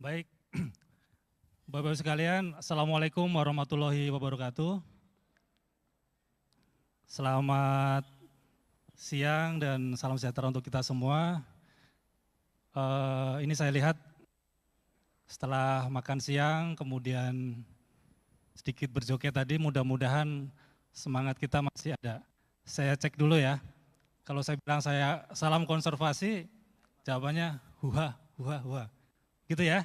Baik, Bapak-Ibu sekalian, Assalamualaikum warahmatullahi wabarakatuh. Selamat siang dan salam sejahtera untuk kita semua. Ini saya lihat setelah makan siang, kemudian sedikit berjoget tadi, mudah-mudahan semangat kita masih ada. Saya cek dulu ya, kalau saya bilang saya salam konservasi, jawabannya huha, huha, huha. Gitu ya.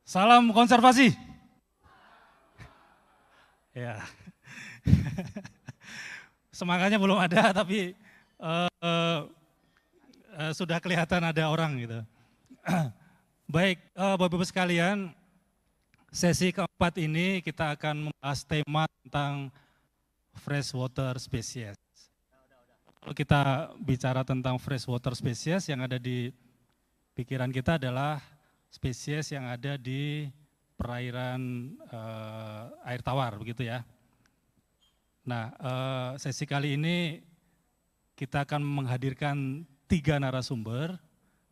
Salam konservasi. Ya. Semangatnya belum ada tapi sudah kelihatan ada orang gitu. Baik, Bapak-Ibu sekalian, sesi keempat ini kita akan membahas tema tentang freshwater species. Kalau kita bicara tentang freshwater species, yang ada di pikiran kita adalah spesies yang ada di perairan air tawar, begitu ya. Nah, sesi kali ini kita akan menghadirkan 3 narasumber.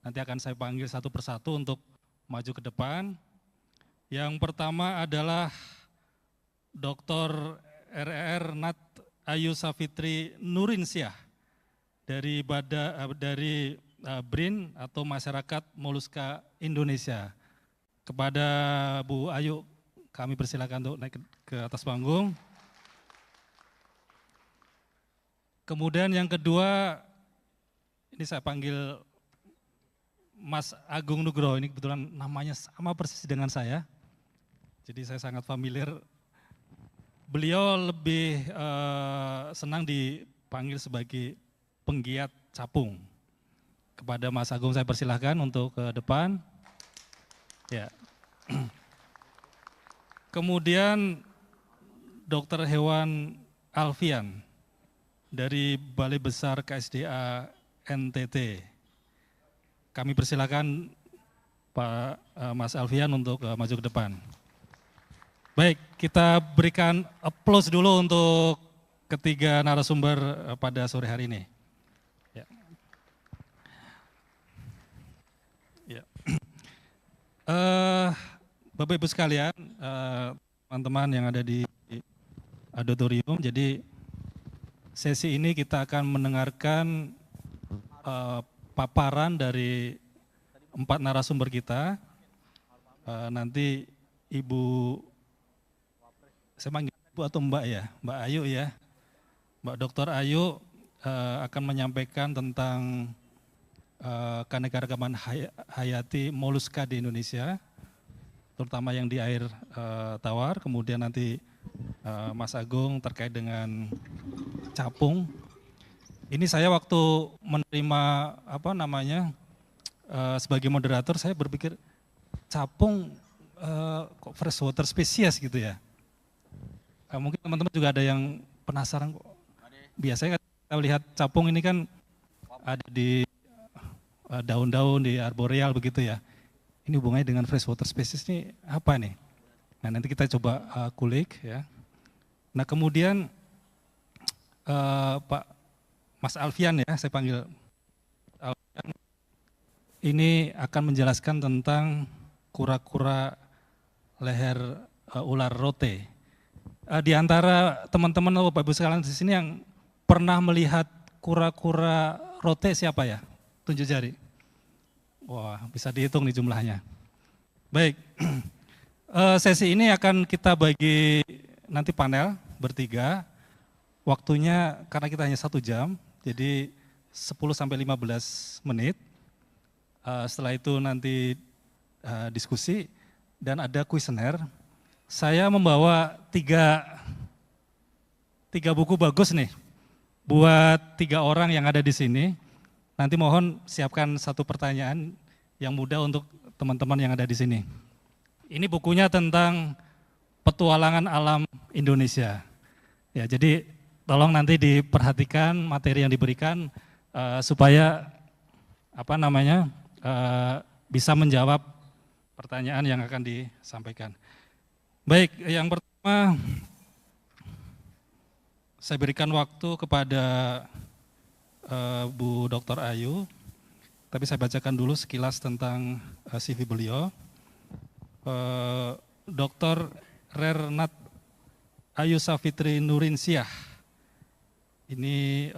Nanti akan saya panggil satu persatu untuk maju ke depan. Yang pertama adalah Dr. RR Nat Ayu Safitri Nurinsyah dari BRIN atau Masyarakat Moluska Indonesia. Kepada Bu Ayu, kami persilakan untuk naik ke atas panggung. Kemudian yang kedua, ini saya panggil Mas Agung Nugroho, ini kebetulan namanya sama persis dengan saya. Jadi saya sangat familiar. Beliau lebih senang dipanggil sebagai penggiat capung. Kepada Mas Agung saya persilahkan untuk ke depan. Ya. Kemudian Dr. Hewan Alfian dari Balai Besar KSDA NTT. Kami persilahkan Pak Mas Alfian untuk maju ke depan. Baik, kita berikan aplaus dulu untuk ketiga narasumber pada sore hari ini. Bapak Ibu sekalian, teman-teman yang ada di auditorium, jadi sesi ini kita akan mendengarkan paparan dari 4 narasumber kita. Nanti Ibu, saya manggil Ibu atau Mbak ya, Mbak Ayu ya, Mbak Dr. Ayu akan menyampaikan tentang keanekaragaman hayati moluska di Indonesia, terutama yang di air tawar. Kemudian nanti Mas Agung terkait dengan capung. Ini saya waktu menerima sebagai moderator, saya berpikir capung kok freshwater species gitu ya. Mungkin teman-teman juga ada yang penasaran kok. Biasanya kita lihat capung ini kan ada di daun-daun di arboreal begitu ya. Ini hubungannya dengan freshwater species ini apa nih? Nah, nanti kita coba kulik ya. Nah, kemudian Pak Mas Alfian ya, saya panggil Alfian, ini akan menjelaskan tentang kura-kura leher ular rote. Di antara teman-teman Bapak Ibu sekalian di sini yang pernah melihat kura-kura rote siapa ya? Tunjuk jari. Wah, bisa dihitung nih jumlahnya. Baik, sesi ini akan kita bagi nanti panel bertiga. Waktunya karena kita hanya 1 jam, jadi 10-15 menit. Setelah itu nanti diskusi dan ada kuesioner. Saya membawa tiga buku bagus nih buat 3 orang yang ada di sini. Nanti mohon siapkan 1 pertanyaan yang mudah untuk teman-teman yang ada di sini. Ini bukunya tentang petualangan alam Indonesia. Ya, jadi tolong nanti diperhatikan materi yang diberikan supaya bisa menjawab pertanyaan yang akan disampaikan. Baik, yang pertama saya berikan waktu kepada Bu Dr. Ayu, tapi saya bacakan dulu sekilas tentang CV beliau. Dr. Rernat Ayu Safitri Nurinsyah. Ini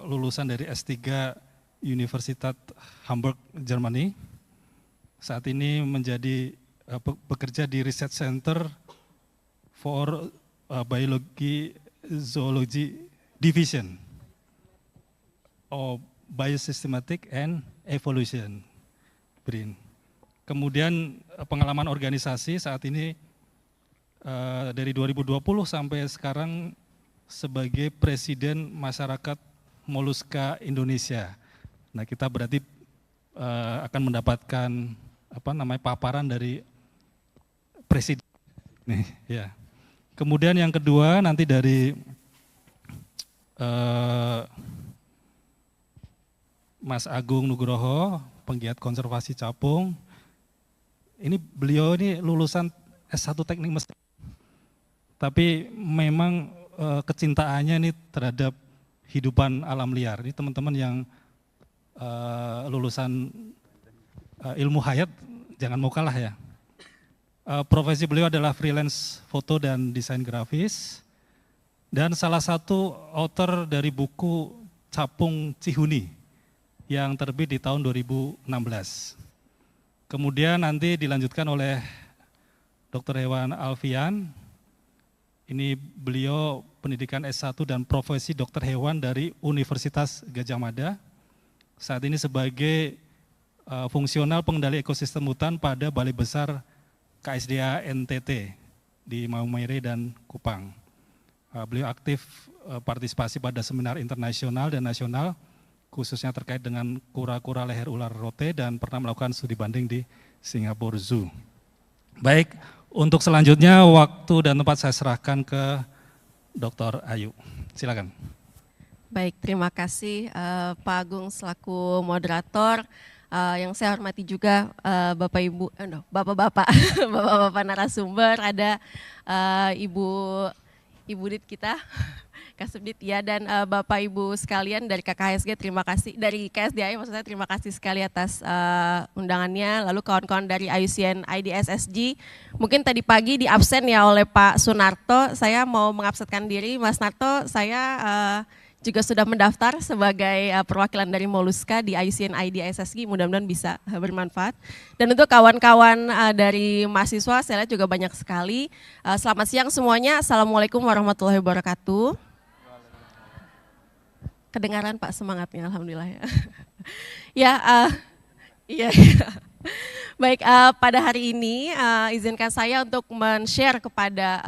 lulusan dari S3 Universitas Hamburg, Germany. Saat ini menjadi bekerja di Research Center for Biology Zoology Division of Biosystematic and Evolution, BRIN. Kemudian pengalaman organisasi saat ini dari 2020 sampai sekarang sebagai Presiden Masyarakat Moluska Indonesia. Nah, kita berarti akan mendapatkan paparan dari Presiden. Nih, ya. Kemudian yang kedua nanti dari Mas Agung Nugroho, penggiat konservasi capung. Ini beliau ini lulusan S1 Teknik Mesin. Tapi memang kecintaannya ini terhadap hidupan alam liar. Ini teman-teman yang lulusan ilmu hayat jangan mau kalah ya. Profesi beliau adalah freelance foto dan desain grafis. Dan salah satu author dari buku Capung Cihuni yang terbit di tahun 2016. Kemudian nanti dilanjutkan oleh Dr. Hewan Alfian. Ini beliau pendidikan S1 dan profesi dokter hewan dari Universitas Gadjah Mada. Saat ini sebagai fungsional pengendali ekosistem hutan pada Balai Besar KSDA NTT di Maumere dan Kupang. Beliau aktif partisipasi pada seminar internasional dan nasional, khususnya terkait dengan kura-kura leher ular rote dan pernah melakukan studi banding di Singapore Zoo. Baik, untuk selanjutnya waktu dan tempat saya serahkan ke Dr. Ayu. Silakan. Baik, terima kasih Pak Agung selaku moderator. Yang saya hormati juga Bapak Ibu, Bapak-bapak, Bapak-bapak narasumber, ada Ibu Dit kita, Kasubdit ya, dan Bapak Ibu sekalian dari KKSG, terima kasih, dari KSDI maksudnya terima kasih sekali atas undangannya. Lalu kawan-kawan dari IUCN IDSSG, mungkin tadi pagi di absen ya oleh Pak Sunarto, saya mau mengabsenkan diri. Mas Narto, saya juga sudah mendaftar sebagai perwakilan dari Moluska di IUCN IDSSG, mudah-mudahan bisa bermanfaat. Dan untuk kawan-kawan dari mahasiswa, saya lihat juga banyak sekali. Selamat siang semuanya, Assalamualaikum warahmatullahi wabarakatuh. Kedengaran Pak semangatnya, alhamdulillah ya. Iya. Baik, pada hari ini izinkan saya untuk men-share kepada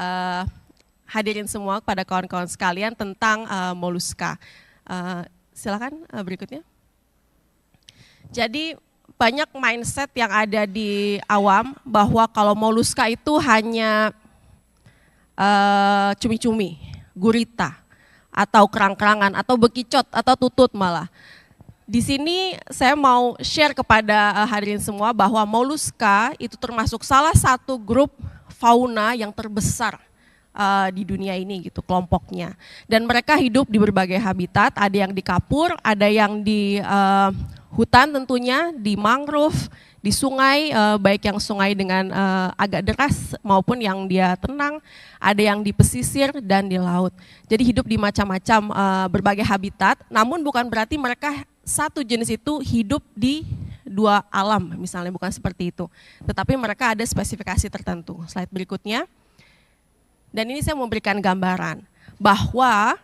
hadirin semua, kepada kawan-kawan sekalian tentang Moluska. Silakan berikutnya. Jadi banyak mindset yang ada di awam bahwa kalau Moluska itu hanya cumi-cumi, gurita, atau kerang-kerangan, atau bekicot, atau tutut malah. Di sini saya mau share kepada hadirin semua bahwa Moluska itu termasuk salah satu grup fauna yang terbesar di dunia ini gitu kelompoknya. Dan mereka hidup di berbagai habitat, ada yang di kapur, ada yang di hutan tentunya, di mangrove, di sungai, baik yang sungai dengan agak deras maupun yang dia tenang, ada yang di pesisir dan di laut. Jadi hidup di macam-macam berbagai habitat, namun bukan berarti mereka satu jenis itu hidup di dua alam, misalnya bukan seperti itu. Tetapi mereka ada spesifikasi tertentu. Slide berikutnya. Dan ini saya memberikan gambaran bahwa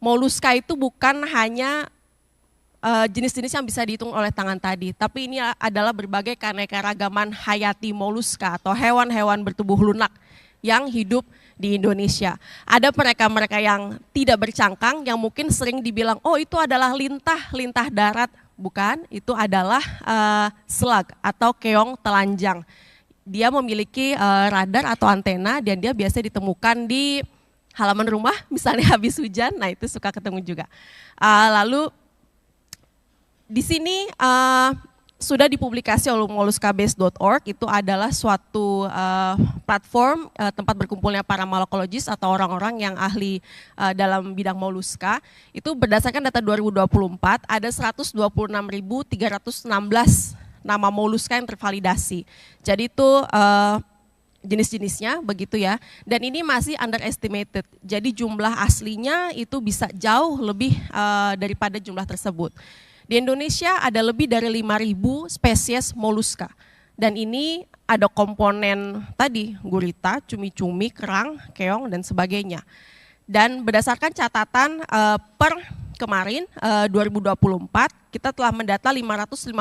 Moluska itu bukan hanya jenis-jenis yang bisa dihitung oleh tangan tadi, tapi ini adalah berbagai keanekaragaman hayati Moluska atau hewan-hewan bertubuh lunak yang hidup di Indonesia. Ada mereka-mereka yang tidak bercangkang, yang mungkin sering dibilang, oh itu adalah lintah darat. Bukan, itu adalah slug atau keong telanjang. Dia memiliki radar atau antena dan dia biasa ditemukan di halaman rumah, misalnya habis hujan, nah itu suka ketemu juga. Lalu di sini sudah dipublikasi oleh molluskabase.org, itu adalah suatu platform tempat berkumpulnya para malakologis atau orang-orang yang ahli dalam bidang moluska. Itu berdasarkan data 2024 ada 126.316 nama moluska yang tervalidasi. Jadi itu jenis-jenisnya begitu ya. Dan ini masih underestimated. Jadi jumlah aslinya itu bisa jauh lebih daripada jumlah tersebut. Di Indonesia ada lebih dari 5.000 spesies moluska. Dan ini ada komponen tadi, gurita, cumi-cumi, kerang, keong, dan sebagainya. Dan berdasarkan catatan per kemarin 2024, kita telah mendata 557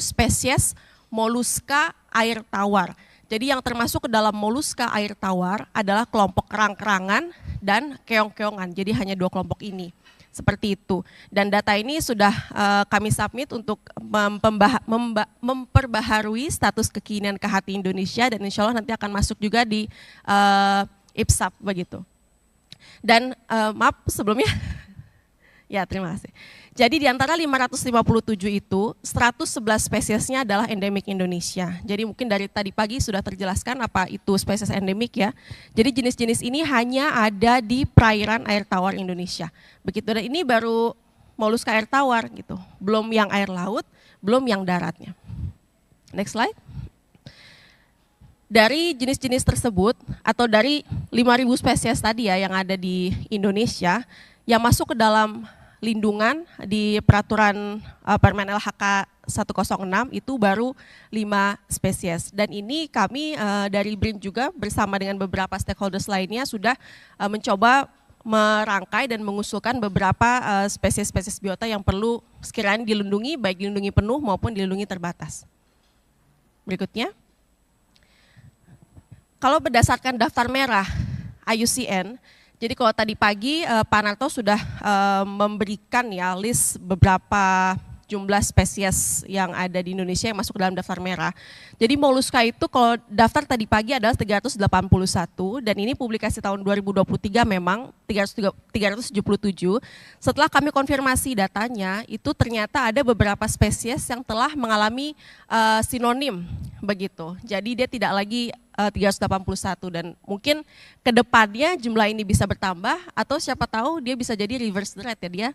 spesies moluska air tawar. Jadi yang termasuk ke dalam moluska air tawar adalah kelompok kerang-kerangan dan keong-keongan. Jadi hanya 2 kelompok ini. Seperti itu. Dan data ini sudah kami submit untuk memperbaharui status kekinian KHT Indonesia dan insya Allah nanti akan masuk juga di IPSAP begitu. Dan maaf sebelumnya, ya terima kasih. Jadi di antara 557 itu, 111 spesiesnya adalah endemik Indonesia. Jadi mungkin dari tadi pagi sudah terjelaskan apa itu spesies endemik ya. Jadi jenis-jenis ini hanya ada di perairan air tawar Indonesia. Begitu, dan ini baru moluska air tawar gitu. Belum yang air laut, belum yang daratnya. Next slide. Dari jenis-jenis tersebut atau dari 5.000 spesies tadi ya yang ada di Indonesia, yang masuk ke dalam lindungan di peraturan Permen LHK 106 itu baru 5 spesies. Dan ini kami dari BRIN juga bersama dengan beberapa stakeholders lainnya sudah mencoba merangkai dan mengusulkan beberapa spesies-spesies biota yang perlu sekiranya dilindungi, baik dilindungi penuh maupun dilindungi terbatas. Berikutnya. Kalau berdasarkan daftar merah IUCN, jadi kalau tadi pagi Pak Narto sudah memberikan ya list beberapa jumlah spesies yang ada di Indonesia yang masuk ke dalam daftar merah. Jadi moluska itu kalau daftar tadi pagi adalah 381 dan ini publikasi tahun 2023 memang 377. Setelah kami konfirmasi datanya itu ternyata ada beberapa spesies yang telah mengalami sinonim begitu. Jadi dia tidak lagi 381 dan mungkin ke depannya jumlah ini bisa bertambah atau siapa tahu dia bisa jadi reverse threat ya, dia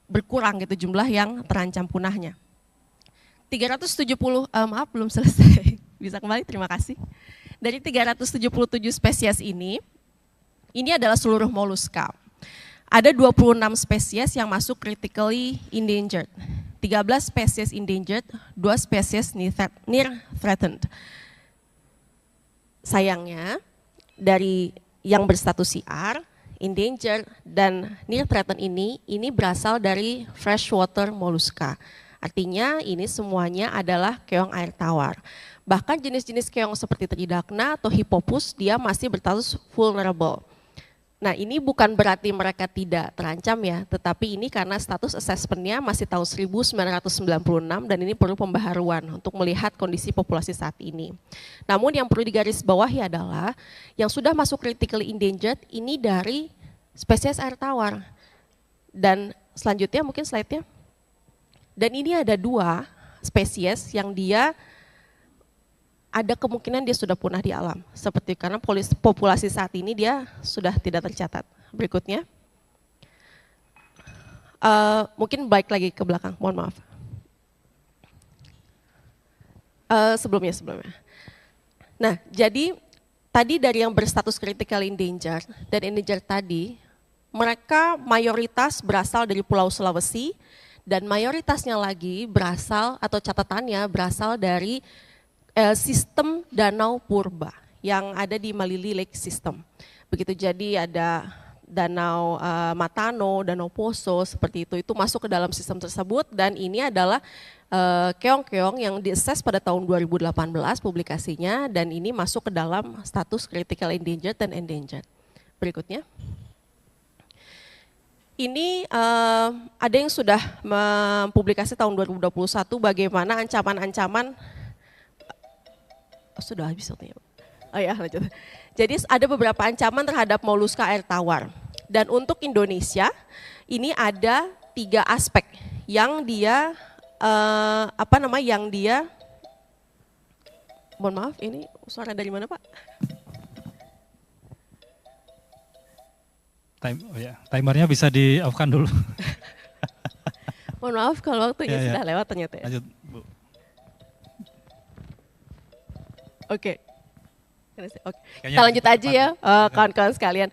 berkurang gitu jumlah yang terancam punahnya. 370 maaf belum selesai. Bisa kembali, terima kasih. Dari 377 spesies ini adalah seluruh moluska. Ada 26 spesies yang masuk critically endangered. 13 spesies endangered, 2 spesies near threatened. Sayangnya dari yang berstatus CR, endangered dan near threatened ini berasal dari freshwater mollusca. Artinya ini semuanya adalah keong air tawar. Bahkan jenis-jenis keong seperti Tridacna atau Hippopus dia masih berstatus vulnerable. Nah ini bukan berarti mereka tidak terancam ya, tetapi ini karena status assessment-nya masih tahun 1996 dan ini perlu pembaharuan untuk melihat kondisi populasi saat ini. Namun yang perlu digarisbawahi adalah yang sudah masuk critically endangered ini dari spesies air tawar. Dan selanjutnya mungkin slide-nya. Dan ini ada 2 spesies yang dia ada kemungkinan dia sudah punah di alam. Seperti karena populasi saat ini dia sudah tidak tercatat. Berikutnya. Mungkin baik lagi ke belakang, mohon maaf. Sebelumnya. Nah, jadi tadi dari yang berstatus critical endangered dan endangered tadi, mereka mayoritas berasal dari Pulau Sulawesi dan mayoritasnya lagi berasal atau catatannya berasal dari sistem danau purba yang ada di Malili Lake System. Begitu, jadi ada danau Matano, danau Poso seperti itu masuk ke dalam sistem tersebut dan ini adalah keong-keong yang di-assess pada tahun 2018 publikasinya dan ini masuk ke dalam status critical endangered dan endangered. Berikutnya. Ini ada yang sudah mempublikasi tahun 2021 bagaimana ancaman-ancaman sudah habis waktunya. Oh ya, lanjut. Jadi ada beberapa ancaman terhadap moluska air tawar. Dan untuk Indonesia ini ada 3 aspek yang dia mohon maaf ini suara dari mana Pak? Timernya bisa di off-kan dulu. Mohon maaf kalau waktunya sudah lewat ternyata ya. Lanjut Bu. Oke. Oke. Kita lanjut aja ya, kawan-kawan sekalian.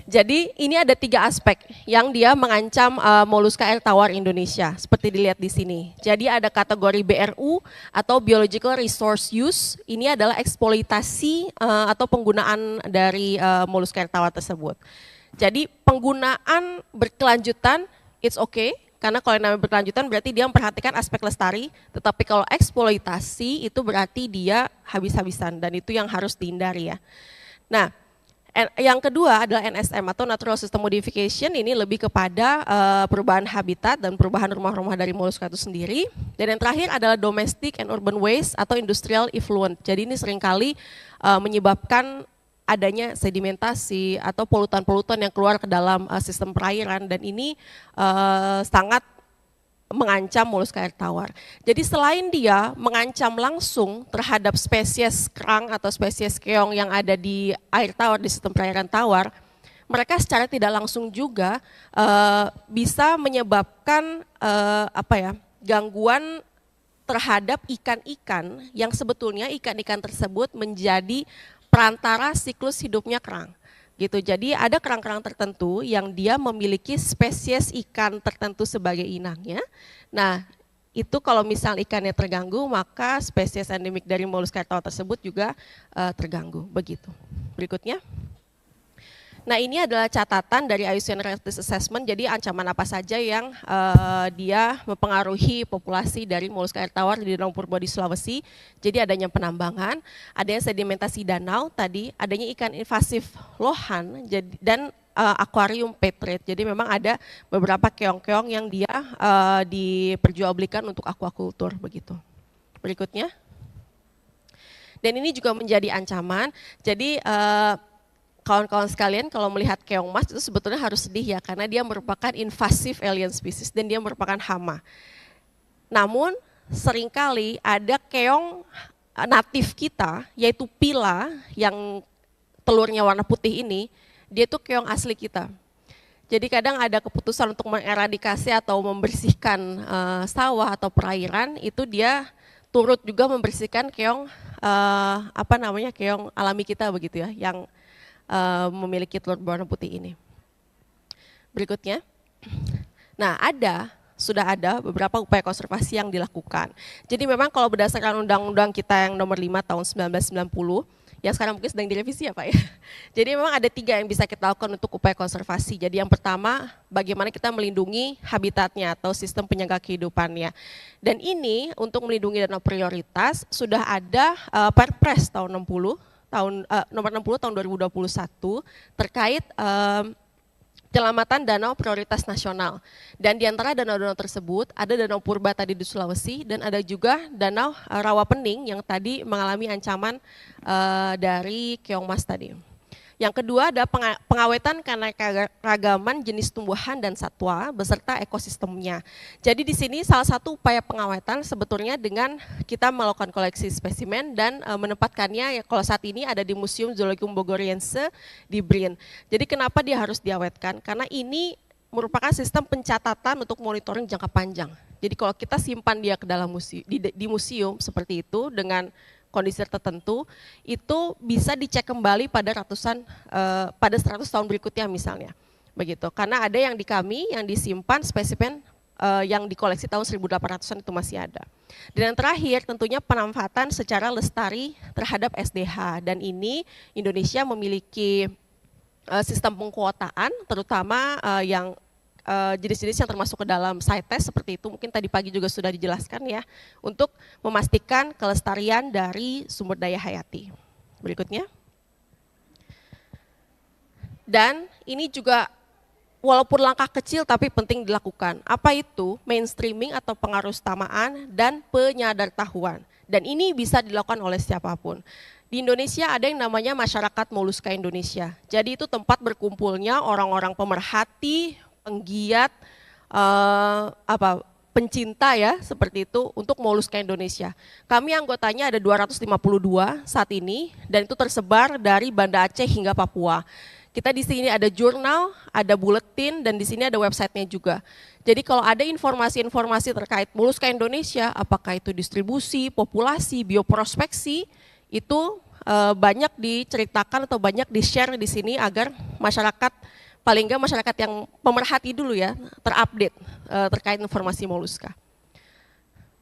Jadi ini ada 3 aspek yang dia mengancam moluska air tawar Indonesia, seperti dilihat di sini. Jadi ada kategori BRU atau Biological Resource Use, ini adalah eksploitasi atau penggunaan dari moluska air tawar tersebut. Jadi penggunaan berkelanjutan, it's okay, karena kalau yang namanya berkelanjutan berarti dia memperhatikan aspek lestari, tetapi kalau eksploitasi itu berarti dia habis-habisan dan itu yang harus dihindari ya. Nah, yang kedua adalah NSM atau Natural System Modification, ini lebih kepada perubahan habitat dan perubahan rumah-rumah dari moluska itu sendiri. Dan yang terakhir adalah Domestic and Urban Waste atau Industrial Effluent. Jadi ini seringkali menyebabkan adanya sedimentasi atau polutan-polutan yang keluar ke dalam sistem perairan dan ini sangat mengancam moluska air tawar. Jadi selain dia mengancam langsung terhadap spesies kerang atau spesies keong yang ada di air tawar, di sistem perairan tawar, mereka secara tidak langsung juga bisa menyebabkan gangguan terhadap ikan-ikan yang sebetulnya ikan-ikan tersebut menjadi perantara siklus hidupnya kerang. Gitu. Jadi ada kerang-kerang tertentu yang dia memiliki spesies ikan tertentu sebagai inangnya. Nah, itu kalau misal ikannya terganggu, maka spesies endemik dari moluska air tawar tersebut juga terganggu. Begitu. Berikutnya. Nah, ini adalah catatan dari IUCN Risk Assessment, jadi ancaman apa saja yang dia mempengaruhi populasi dari moluska air tawar di Danau Purba di Sulawesi. Jadi adanya penambangan, adanya sedimentasi danau tadi, adanya ikan invasif lohan dan akuarium petrate. Jadi memang ada beberapa keong-keong yang dia diperjualbelikan untuk aquaculture begitu. Berikutnya. Dan ini juga menjadi ancaman. Jadi kawan-kawan sekalian, kalau melihat keong mas itu sebetulnya harus sedih ya, karena dia merupakan invasive alien species dan dia merupakan hama. Namun seringkali ada keong natif kita, yaitu pila yang telurnya warna putih ini, dia itu keong asli kita. Jadi kadang ada keputusan untuk mengeradikasi atau membersihkan sawah atau perairan, itu dia turut juga membersihkan keong keong alami kita begitu ya, yang memiliki telur berwarna putih ini. Berikutnya. Nah, sudah ada beberapa upaya konservasi yang dilakukan. Jadi memang kalau berdasarkan undang-undang kita yang nomor 5 tahun 1990, yang sekarang mungkin sedang direvisi ya Pak ya. Jadi memang ada 3 yang bisa kita lakukan untuk upaya konservasi. Jadi yang pertama, bagaimana kita melindungi habitatnya atau sistem penyangga kehidupannya. Dan ini untuk melindungi danau prioritas sudah ada Perpres tahun nomor 60 tahun 2021 terkait penyelamatan danau prioritas nasional. Dan di antara danau-danau tersebut ada Danau Purba tadi di Sulawesi dan ada juga Danau Rawapening yang tadi mengalami ancaman dari keong mas tadi. Yang kedua ada pengawetan keanekaragaman jenis tumbuhan dan satwa beserta ekosistemnya. Jadi di sini salah satu upaya pengawetan sebetulnya dengan kita melakukan koleksi spesimen dan menempatkannya, ya, kalau saat ini ada di Museum Zoologium Bogoriense di BRIN. Jadi kenapa dia harus diawetkan? Karena ini merupakan sistem pencatatan untuk monitoring jangka panjang. Jadi kalau kita simpan dia ke dalam di museum seperti itu dengan kondisi tertentu, itu bisa dicek kembali pada pada 100 tahun berikutnya misalnya, begitu. Karena ada yang di kami yang disimpan spesimen yang dikoleksi tahun 1800-an itu masih ada. Dan yang terakhir tentunya pemanfaatan secara lestari terhadap SDH, dan ini Indonesia memiliki sistem pengkuotaan, terutama yang jenis-jenis yang termasuk ke dalam CITES seperti itu, mungkin tadi pagi juga sudah dijelaskan ya, untuk memastikan kelestarian dari sumber daya hayati. Berikutnya. Dan ini juga walaupun langkah kecil tapi penting dilakukan. Apa itu? Mainstreaming atau pengarusutamaan dan penyadartahuan. Dan ini bisa dilakukan oleh siapapun. Di Indonesia ada yang namanya Masyarakat Moluska Indonesia. Jadi itu tempat berkumpulnya orang-orang pemerhati, penggiat, pencinta ya seperti itu untuk moluska Indonesia. Kami anggotanya ada 252 saat ini dan itu tersebar dari Banda Aceh hingga Papua. Kita di sini ada jurnal, ada buletin, dan di sini ada websitenya juga. Jadi kalau ada informasi-informasi terkait moluska Indonesia, apakah itu distribusi, populasi, bioprospeksi, itu banyak diceritakan atau banyak di-share di sini agar masyarakat, paling enggak masyarakat yang pemerhati dulu ya, terupdate terkait informasi Moluska.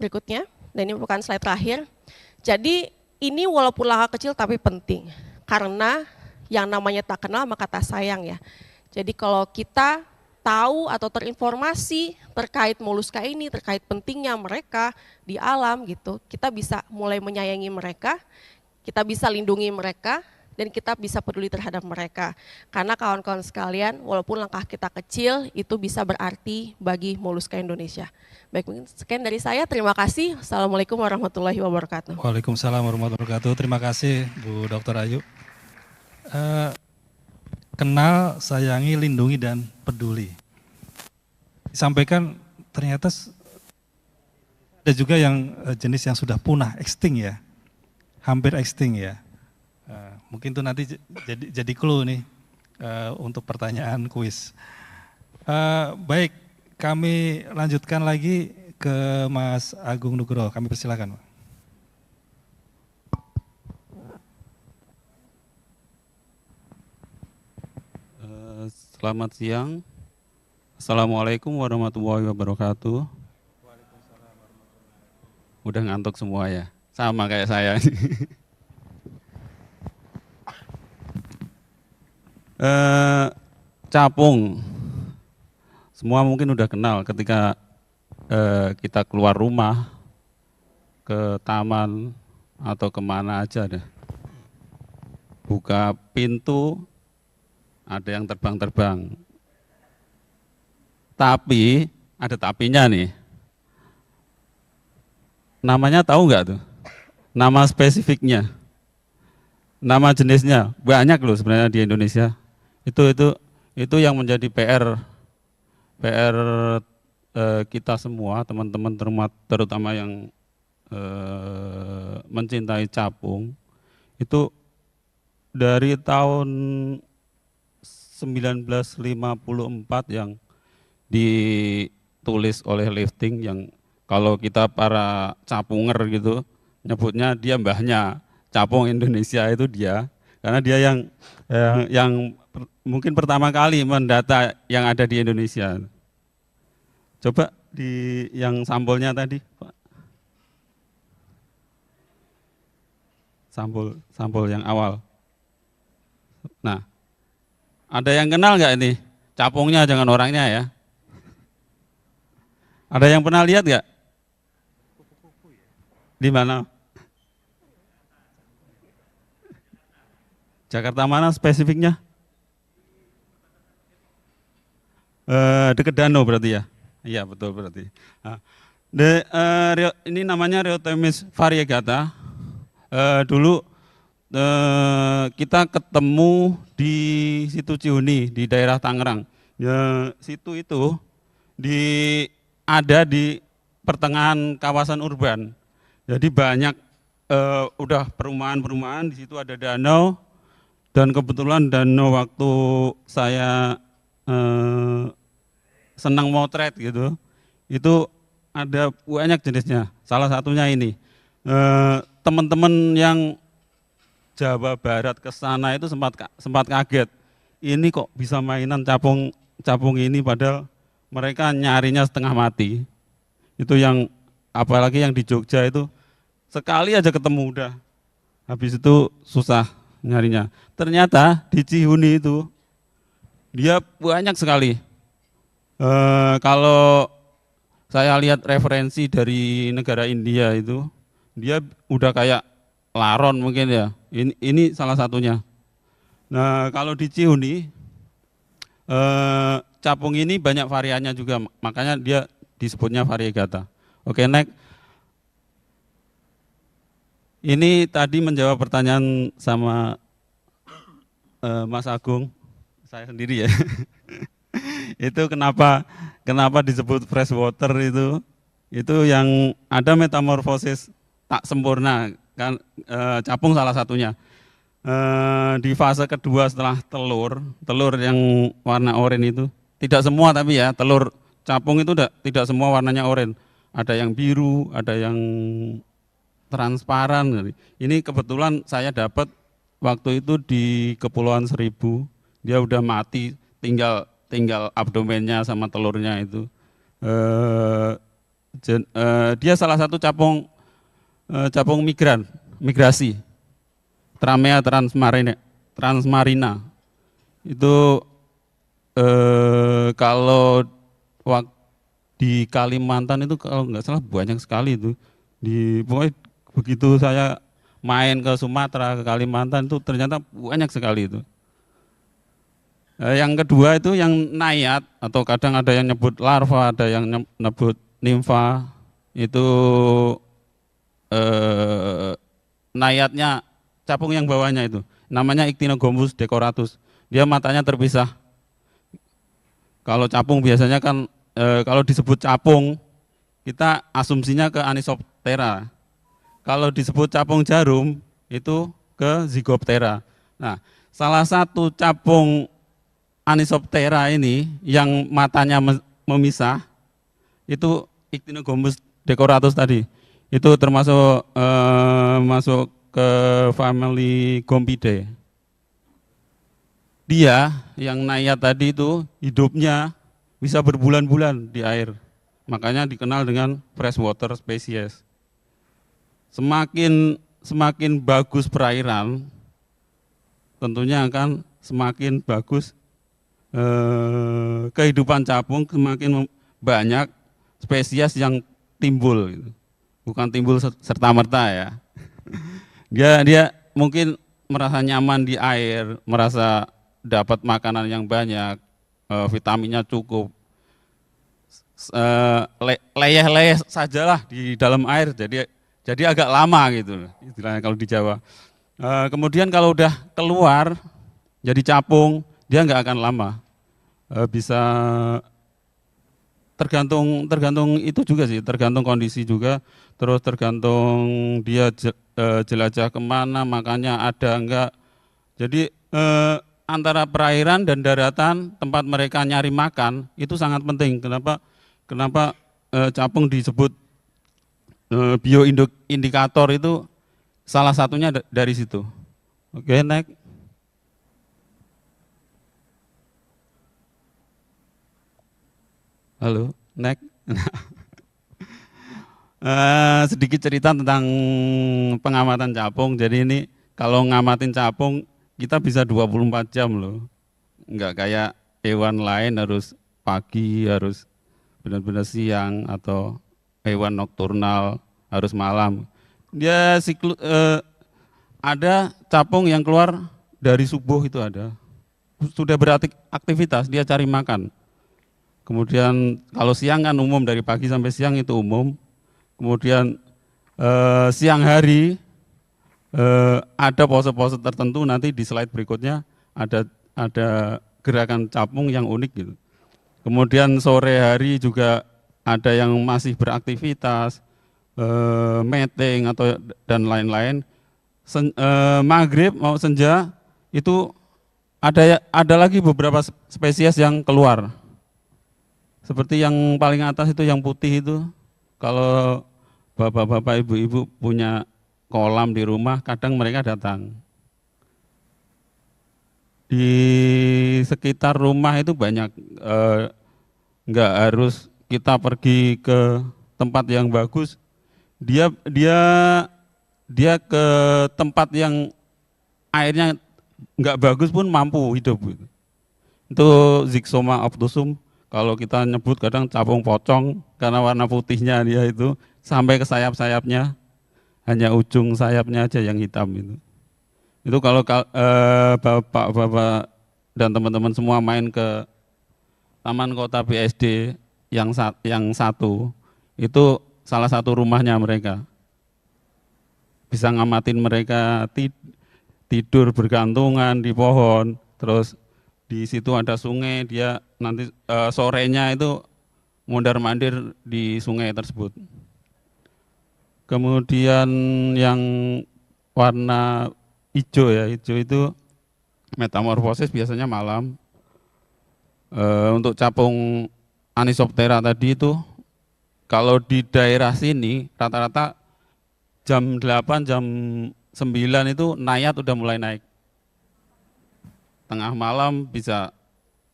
Berikutnya, dan ini merupakan slide terakhir. Jadi ini walaupun langkah kecil tapi penting, karena yang namanya tak kenal maka tak sayang ya. Jadi kalau kita tahu atau terinformasi terkait Moluska ini, terkait pentingnya mereka di alam gitu, kita bisa mulai menyayangi mereka, kita bisa lindungi mereka, dan kita bisa peduli terhadap mereka. Karena kawan-kawan sekalian, walaupun langkah kita kecil, itu bisa berarti bagi Moluska Indonesia. Baik, mungkin sekian dari saya, terima kasih. Assalamualaikum warahmatullahi wabarakatuh. Waalaikumsalam warahmatullahi wabarakatuh. Terima kasih Bu Dr. Ayu. Kenal, sayangi, lindungi, dan peduli. Disampaikan ternyata ada juga yang jenis yang sudah punah, extinct ya, hampir extinct ya. Mungkin itu nanti jadi clue nih untuk pertanyaan kuis. Baik, kami lanjutkan lagi ke Mas Agung Nugroho. Kami persilakan, Pak. Selamat siang. Assalamualaikum warahmatullahi wabarakatuh. Udah ngantuk semua ya? Sama kayak saya. Capung. Semua mungkin udah kenal ketika kita keluar rumah, ke taman atau kemana aja deh. Buka pintu, ada yang terbang-terbang. Tapi, ada tapinya nih. Namanya tahu nggak tuh? Nama spesifiknya, nama jenisnya, banyak loh sebenarnya di Indonesia. Itu yang menjadi PR kita semua, teman-teman terutama yang mencintai capung. Itu dari tahun 1954 yang ditulis oleh Lifting, yang kalau kita para capunger gitu nyebutnya dia mbahnya capung Indonesia, itu dia, karena dia yang mungkin pertama kali mendata yang ada di Indonesia. Coba di yang sampulnya tadi, Pak. Sampul yang awal. Nah, ada yang kenal nggak ini? Capungnya, jangan orangnya ya. Ada yang pernah lihat nggak? Di mana? Jakarta mana spesifiknya? Dekat danau berarti ya? Iya betul berarti. Nah, ini namanya Rheothemis variegata. Dulu kita ketemu di situ Cihuni di daerah Tangerang. Ya, situ itu ada di pertengahan kawasan urban. Jadi banyak udah perumahan-perumahan, di situ ada danau, dan kebetulan danau waktu saya senang motret gitu, itu ada banyak jenisnya. Salah satunya ini. Teman-teman yang Jawa Barat ke sana itu sempat kaget. Ini kok bisa mainan capung ini, padahal mereka nyarinya setengah mati. Itu yang apalagi yang di Jogja itu sekali aja ketemu udah. Habis itu susah nyarinya. Ternyata di Cihuni itu dia banyak sekali. Kalau saya lihat referensi dari negara India itu, dia udah kayak laron mungkin ya. Ini salah satunya. Nah, kalau di Cihuni, capung ini banyak variannya juga, makanya dia disebutnya variegata. Oke, next. Ini tadi menjawab pertanyaan sama Mas Agung, saya sendiri ya. Itu kenapa disebut freshwater itu yang ada metamorfosis tak sempurna kan, capung salah satunya. Di fase kedua setelah telur yang warna oranye itu, tidak semua tapi ya, telur capung itu tidak semua warnanya oranye. Ada yang biru, ada yang transparan. Ini kebetulan saya dapat waktu itu di Kepulauan Seribu, dia udah mati, tinggal abdomennya sama telurnya itu. Dia salah satu capung migrasi, Tramea transmarina. Itu kalau di Kalimantan itu kalau nggak salah banyak sekali itu. Pokoknya begitu saya main ke Sumatera, ke Kalimantan itu ternyata banyak sekali itu. Yang kedua itu yang naiad, atau kadang ada yang nyebut larva, ada yang nyebut nimfa. Itu naiadnya capung yang bawahnya itu namanya Ictinogombus decoratus. Dia matanya terpisah. Kalau capung biasanya kan kalau disebut capung kita asumsinya ke Anisoptera. Kalau disebut capung jarum itu ke Zygoptera. Nah, salah satu capung Anisoptera ini yang matanya memisah itu Ictinogombus decoratus tadi. Itu termasuk masuk ke family Gompidae. Dia yang naiad tadi itu hidupnya bisa berbulan-bulan di air. Makanya dikenal dengan freshwater species. Semakin bagus perairan, tentunya akan semakin bagus kehidupan capung, semakin banyak spesies yang timbul. Bukan timbul serta-merta ya. Dia mungkin merasa nyaman di air, merasa dapat makanan yang banyak, vitaminnya cukup. Leyeh-leyeh sajalah di dalam air, jadi agak lama gitu istilahnya kalau di Jawa. Kemudian kalau udah keluar jadi capung, dia nggak akan lama. Bisa tergantung itu juga sih, tergantung kondisi juga, terus tergantung dia jelajah kemana, makanya ada enggak. Jadi antara perairan dan daratan tempat mereka nyari makan itu sangat penting. Kenapa capung disebut bioindikator, itu salah satunya dari situ. Oke, next. Halo, next. Sedikit cerita tentang pengamatan capung. Jadi ini kalau ngamatin capung kita bisa 24 jam loh. Enggak kayak hewan lain harus pagi, harus benar-benar siang, atau hewan nokturnal harus malam. Dia ada capung yang keluar dari subuh itu ada. Sudah beraktivitas, dia cari makan. Kemudian kalau siang kan umum, dari pagi sampai siang itu umum. Kemudian siang hari ada pose-pose tertentu, nanti di slide berikutnya ada gerakan capung yang unik gitu. Kemudian sore hari juga ada yang masih beraktivitas, mating dan lain-lain. Maghrib mau senja itu ada lagi beberapa spesies yang keluar. Seperti yang paling atas itu yang putih itu, kalau bapak-bapak ibu-ibu punya kolam di rumah, kadang mereka datang. Di sekitar rumah itu banyak, nggak harus kita pergi ke tempat yang bagus. Dia ke tempat yang airnya nggak bagus pun mampu hidup. Itu Zygoma obtusum. Kalau kita nyebut kadang capung pocong karena warna putihnya dia itu sampai ke sayap-sayapnya, hanya ujung sayapnya aja yang hitam itu. Itu kalau bapak-bapak dan teman-teman semua main ke Taman Kota BSD yang satu, itu salah satu rumahnya mereka. Bisa ngamatin mereka tidur bergantungan di pohon, terus di situ ada sungai, dia nanti sorenya itu mondar-mandir di sungai tersebut. Kemudian yang warna hijau ya, hijau itu metamorfosis biasanya malam. Untuk capung Anisoptera tadi itu, kalau di daerah sini rata-rata jam 8, jam 9 itu nayat udah mulai naik. Tengah malam bisa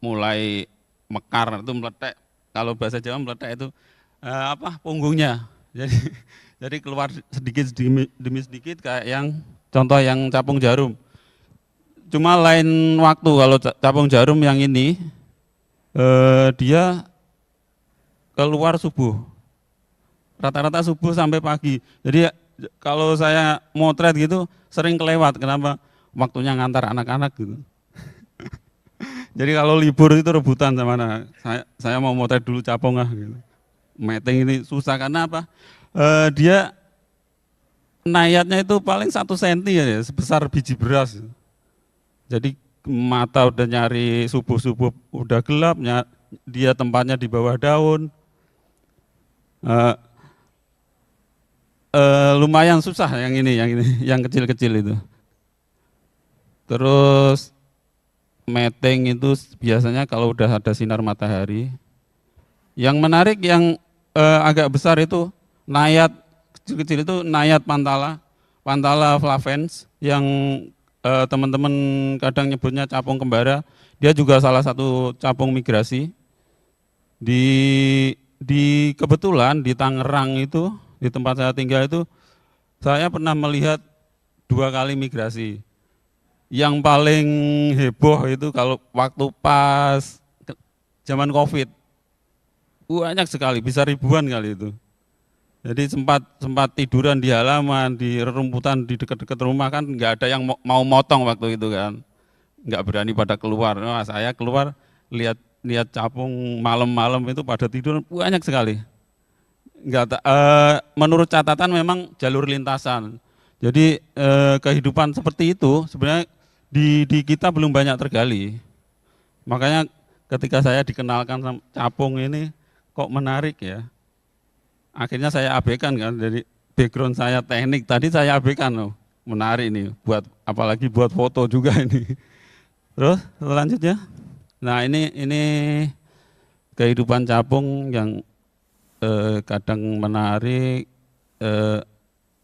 mulai mekar, itu meletek. Kalau bahasa Jawa meletek itu punggungnya. Jadi jadi keluar sedikit demi sedikit kayak yang contoh yang capung jarum. Cuma lain waktu kalau capung jarum yang ini dia keluar subuh. Rata-rata subuh sampai pagi. Jadi kalau saya motret gitu sering kelewat. Kenapa? Waktunya ngantar anak-anak gitu. Jadi kalau libur itu rebutan sama anak. Saya mau motret dulu capung gitu. Meeting ini susah karena apa? Dia nayatnya itu paling 1 senti ya, sebesar biji beras. Jadi mata udah nyari subuh-subuh udah gelap, dia tempatnya di bawah daun. Lumayan susah yang ini, yang kecil-kecil itu. Terus meeting itu biasanya kalau udah ada sinar matahari. Yang menarik yang agak besar itu nayat kecil-kecil itu nayat Pantala flavens yang teman-teman kadang nyebutnya capung kembara. Dia juga salah satu capung migrasi. Di kebetulan di Tangerang itu, di tempat saya tinggal itu, saya pernah melihat 2 kali migrasi. Yang paling heboh itu kalau waktu pas zaman COVID, banyak sekali, bisa ribuan kali itu. Jadi sempat tiduran di halaman, di rerumputan di dekat-dekat rumah kan nggak ada yang mau motong waktu itu kan, nggak berani pada keluar. Nah, saya keluar lihat capung malam-malam itu pada tidur banyak sekali. Menurut catatan memang jalur lintasan. Jadi kehidupan seperti itu sebenarnya di kita belum banyak tergali. Makanya ketika saya dikenalkan sama capung ini kok menarik ya. Akhirnya saya abaikan kan, dari background saya teknik tadi saya abaikan loh. Menarik nih, apalagi buat foto juga ini. Terus selanjutnya, nah ini kehidupan capung yang kadang menarik,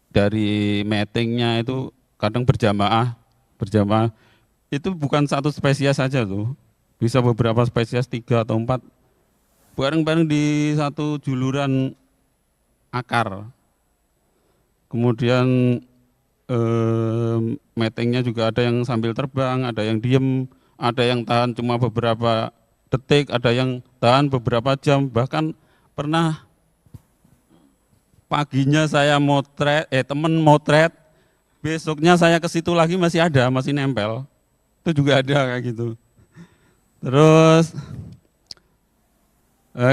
dari meetingnya itu kadang berjamaah. Itu bukan satu spesies saja tuh, bisa beberapa spesies 3 atau 4 bareng-bareng di satu juluran akar. Kemudian meetingnya juga ada yang sambil terbang, ada yang diem, ada yang tahan cuma beberapa detik, ada yang tahan beberapa jam. Bahkan pernah paginya saya temen motret, besoknya saya ke situ lagi masih ada, masih nempel. Itu juga ada kayak gitu. Terus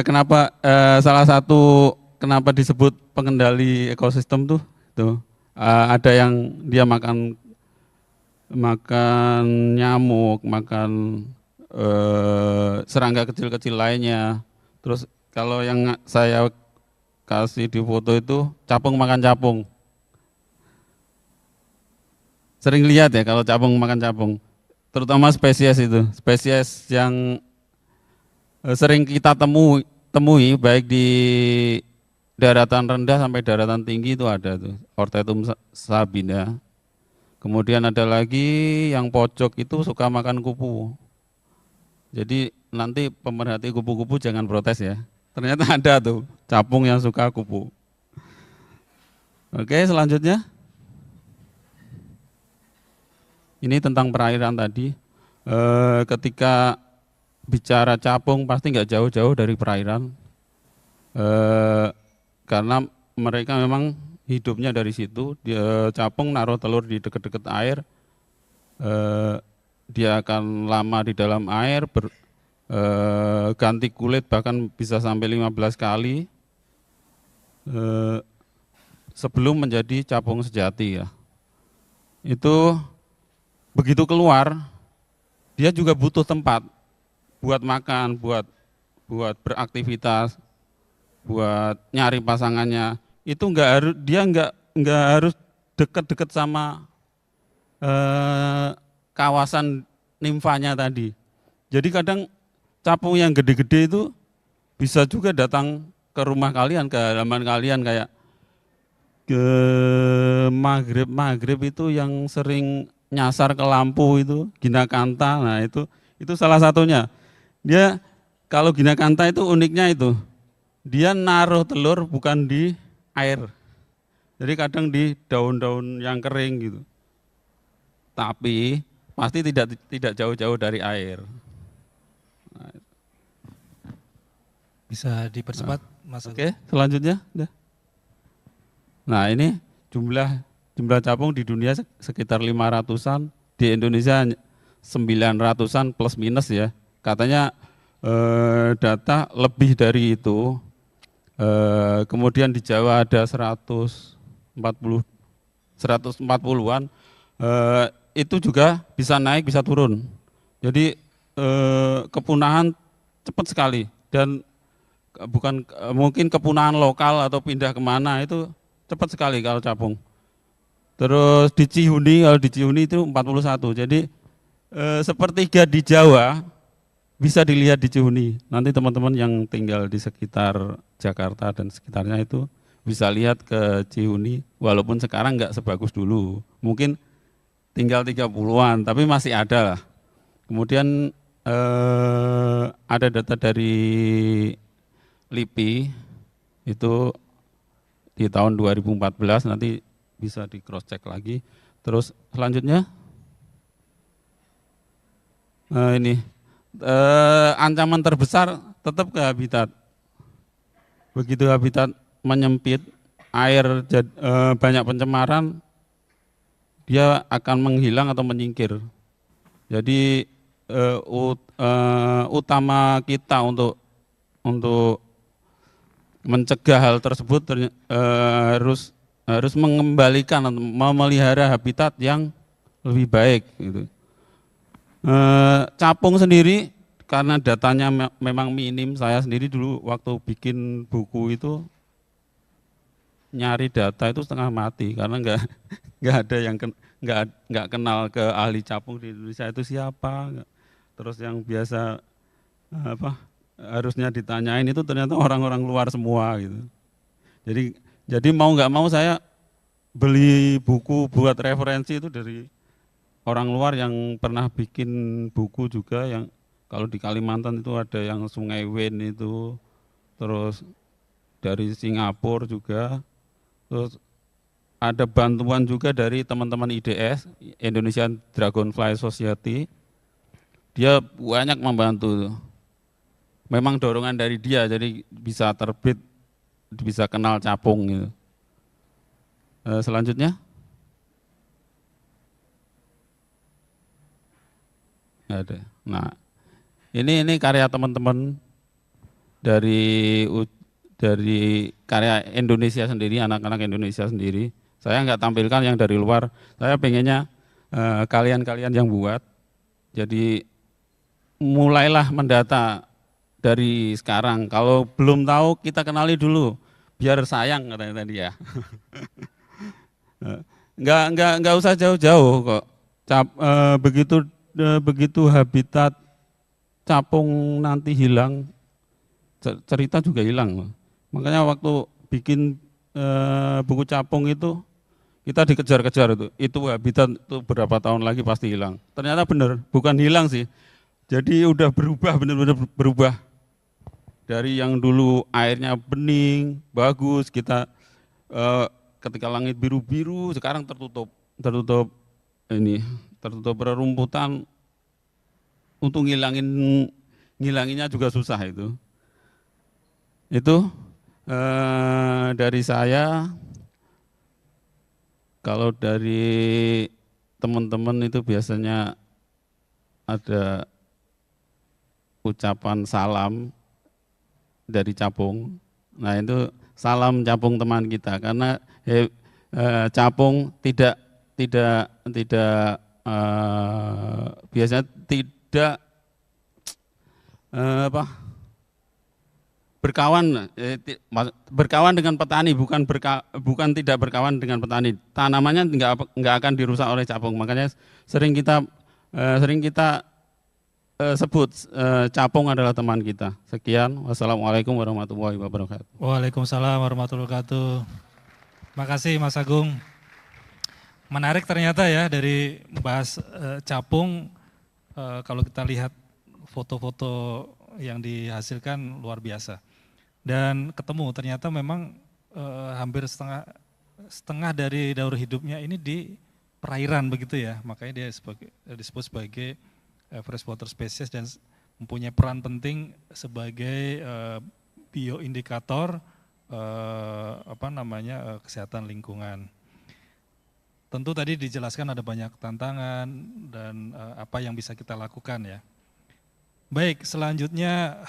kenapa disebut pengendali ekosistem tuh? Ada yang dia makan nyamuk, makan serangga kecil-kecil lainnya. Terus kalau yang saya kasih di foto itu capung makan capung. Sering lihat ya kalau capung makan capung. Terutama spesies itu, spesies yang sering kita temui baik di daratan rendah sampai daratan tinggi itu ada tuh, Ortetum sabina. Kemudian ada lagi yang pojok itu suka makan kupu. Jadi nanti pemerhati kupu-kupu jangan protes ya. Ternyata ada tuh capung yang suka kupu. Oke, selanjutnya. Ini tentang perairan tadi. Ketika bicara capung pasti nggak jauh-jauh dari perairan, karena mereka memang hidupnya dari situ. Capung naruh telur di dekat-dekat air, dia akan lama di dalam air, ganti kulit bahkan bisa sampai 15 kali sebelum menjadi capung sejati ya. Itu begitu keluar, dia juga butuh tempat buat makan, buat beraktivitas, buat nyari pasangannya. Itu dia nggak harus dekat-dekat sama kawasan nimfanya tadi. Jadi kadang capung yang gede-gede itu bisa juga datang ke rumah kalian, ke halaman kalian, kayak ke maghrib itu yang sering nyasar ke lampu itu ginakanta. Nah itu salah satunya. Dia kalau ginakanta itu uniknya itu dia naruh telur bukan di air. Jadi kadang di daun-daun yang kering gitu. Tapi pasti tidak jauh-jauh dari air. Bisa dipercepat, Mas. Oke, selanjutnya. Nah ini jumlah capung di dunia sekitar 500-an, di Indonesia 900-an plus minus ya. Katanya data lebih dari itu. Kemudian di Jawa ada 140-an. Itu juga bisa naik, bisa turun. Jadi kepunahan cepat sekali dan bukan mungkin kepunahan lokal atau pindah kemana itu cepat sekali kalau capung. Terus di Cihuni, kalau di Cihuni itu 41. Jadi sepertiga di Jawa bisa dilihat di Cihuni. Nanti teman-teman yang tinggal di sekitar Jakarta dan sekitarnya itu bisa lihat ke Cihuni. Walaupun sekarang nggak sebagus dulu. Mungkin tinggal 30-an, tapi masih ada lah. Kemudian ada data dari LIPI itu di tahun 2014, nanti bisa di cross check lagi. Terus selanjutnya ini ancaman terbesar tetap ke habitat. Begitu habitat menyempit, air banyak pencemaran, dia akan menghilang atau menyingkir. Jadi utama kita untuk mencegah hal tersebut harus mengembalikan atau memelihara habitat yang lebih baik. Gitu. Capung sendiri karena datanya memang minim, saya sendiri dulu waktu bikin buku itu nyari data itu setengah mati karena nggak ada yang nggak kenal ke ahli capung di Indonesia itu siapa. Terus yang biasa harusnya ditanyain itu ternyata orang-orang luar semua gitu. Jadi mau nggak mau saya beli buku buat referensi itu dari orang luar yang pernah bikin buku juga, yang kalau di Kalimantan itu ada yang Sungai Wen itu, terus dari Singapura juga, terus ada bantuan juga dari teman-teman IDS, Indonesian Dragonfly Society, dia banyak membantu. Memang dorongan dari dia, jadi bisa terbit, bisa kenal capung gitu. Selanjutnya. Ada. Nah, ini karya teman-teman dari karya Indonesia sendiri, anak-anak Indonesia sendiri. Saya nggak tampilkan yang dari luar. Saya pengennya kalian-kalian yang buat. Jadi mulailah mendata dari sekarang. Kalau belum tahu kita kenali dulu, biar sayang katanya tadi ya. Nggak usah jauh-jauh kok. Begitu habitat capung nanti hilang, cerita juga hilang. Makanya waktu bikin buku capung itu kita dikejar-kejar itu habitat itu berapa tahun lagi pasti hilang. Ternyata benar, bukan hilang sih. Jadi udah berubah, benar-benar berubah. Dari yang dulu airnya bening, bagus, kita ketika langit biru-biru, sekarang tertutup rerumputan. Untuk ngilanginnya juga susah itu. Itu dari saya. Kalau dari teman-teman itu biasanya ada ucapan salam dari capung. Nah itu salam capung teman kita, karena capung tidak biasanya tidak berkawan dengan petani, bukan tidak berkawan dengan petani. Tanamannya nggak akan dirusak oleh capung. Makanya sering kita sebut capung adalah teman kita. Sekian, wassalamualaikum warahmatullahi wabarakatuh. Waalaikumsalam warahmatullahi wabarakatuh. Makasih Mas Agung. Menarik ternyata ya dari bahas capung, kalau kita lihat foto-foto yang dihasilkan luar biasa. Dan ketemu ternyata memang hampir setengah dari daur hidupnya ini di perairan begitu ya. Makanya dia disebut sebagai freshwater species dan mempunyai peran penting sebagai bioindikator kesehatan lingkungan. Tentu tadi dijelaskan ada banyak tantangan dan apa yang bisa kita lakukan ya. Baik, selanjutnya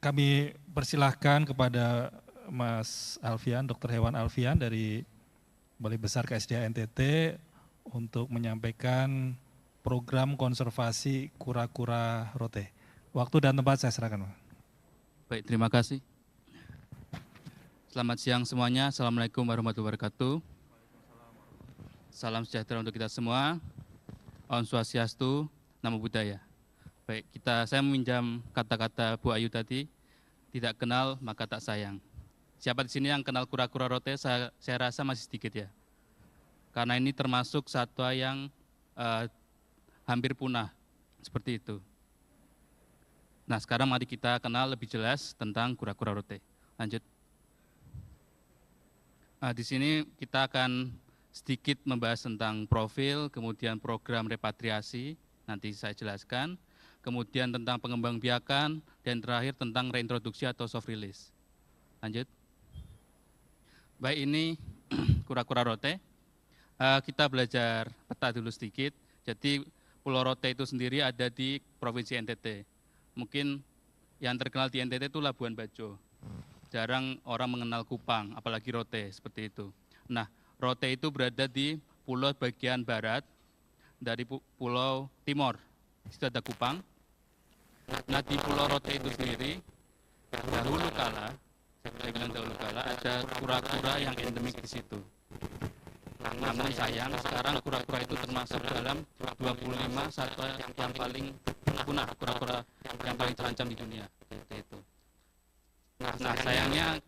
kami persilahkan kepada Mas Alfian, Dr. Hewan Alfian dari Balai Besar KSDA NTT untuk menyampaikan program konservasi kura-kura rote. Waktu dan tempat saya serahkan. Baik, terima kasih. Selamat siang semuanya. Assalamualaikum warahmatullahi wabarakatuh. Salam sejahtera untuk kita semua. Om Swastiastu, Namo Buddhaya. Baik, saya meminjam kata-kata Bu Ayu tadi, tidak kenal maka tak sayang. Siapa di sini yang kenal kura-kura rote? Saya rasa masih sedikit ya. Karena ini termasuk satwa yang hampir punah, seperti itu. Nah, sekarang mari kita kenal lebih jelas tentang kura-kura rote. Lanjut. Nah, di sini kita akan sedikit membahas tentang profil, kemudian program repatriasi, nanti saya jelaskan, kemudian tentang pengembangbiakan, dan terakhir tentang reintroduksi atau soft release. Lanjut. Baik, ini kura-kura rote. Kita belajar peta dulu sedikit. Jadi Pulau Rote itu sendiri ada di Provinsi NTT. Mungkin yang terkenal di NTT itu Labuan Bajo. Jarang orang mengenal Kupang, apalagi Rote, seperti itu. Nah, Rote itu berada di pulau bagian barat dari Pulau Timor. Di situ ada Kupang. Nah, di Pulau Rote itu sendiri, dahulu kala ada kura-kura yang endemik di situ. Namun sayang, sekarang kura-kura itu termasuk dalam 25 satwa yang paling punah, kura-kura yang paling terancam di dunia. Itu. Nah, sayangnya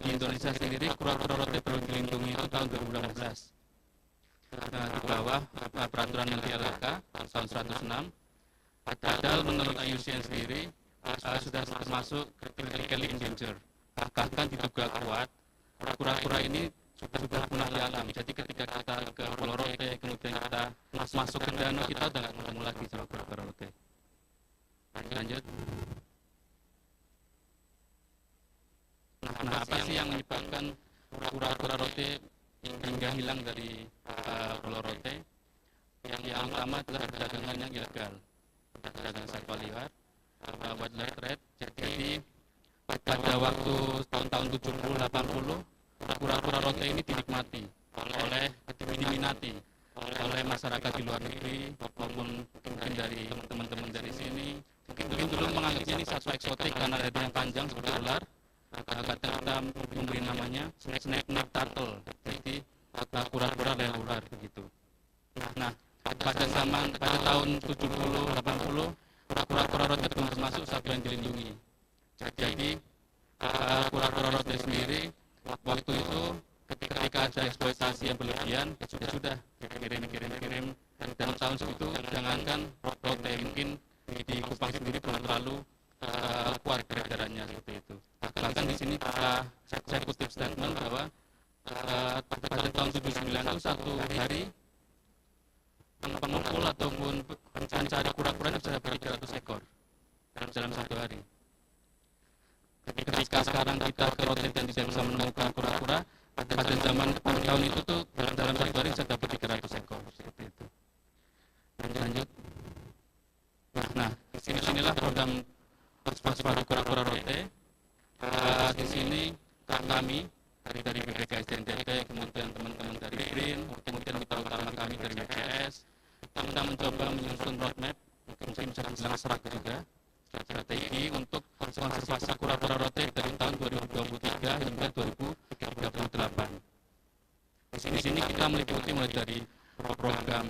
di Indonesia sendiri kura-kura rote baru dilindungi itu tahun 2018. Nah, di bawah peraturan Menteri LHK tahun 106. Padahal menurut IUCN sendiri sudah termasuk critically endangered. Bahkan diduga kuat, kura-kura ini sudah punah di alam. Jadi ketika kita ke Pulau Rote, kemudian kita masuk ke danau, kita udah nggak ketemu lagi sama kura-kura rote. Lanjut. Nah, apa sih yang menyebabkan kura-kura rote hingga hilang dari Pulau Rote? Yang utama adalah perdagangan yang ilegal, perdagangan satwa liar, wildlife trade. Jadi pada waktu tahun-tahun 70-80, kura-kura rote ini dinikmati diminati oleh masyarakat di luar negeri maupun mungkin dari teman-teman dari sini. Mungkin dulu menganggapnya ini satwa eksotik karena lehernya yang panjang seperti ular. Kadang kita memberi namanya snake turtle, jadi kura-kura leher ular begitu. Nah, pada tahun 70-80, kura-kura rote belum termasuk satwa yang dilindungi. Jadi kura-kura rote sendiri waktu itu ketika ada eksploitasi yang berlebihan, ya sudah kirim. Dan tahun segitu jangankan rote, mungkin di Kupang sendiri belum terlalu kuat peredarannya seperti itu. Bahkan di sini saya kutip statement bahwa pada tahun 79 itu satu hari pengumpul ataupun pencari kura-kura itu bisa sampai 300 ekor dalam satu hari. Ketika sekarang kita ke Rote dan tidak bisa menemukan kura-kura, pada zaman tahun itu tuh dalam satu hari bisa dapat 300 ekor seperti itu. Lanjut. Nah, disinilah program konservasi kura-kura rote. Di sini kami dari BPKS NTT, kemudian teman-teman dari BRIN, kemudian mitra utama kami dari BPS, kita mencoba menyusun roadmap, mungkin bisa dibilang serak juga, strategi untuk konservasi kura-kura rote dari tahun 2023 hingga 2038. Di sini kita meliputi mulai dari program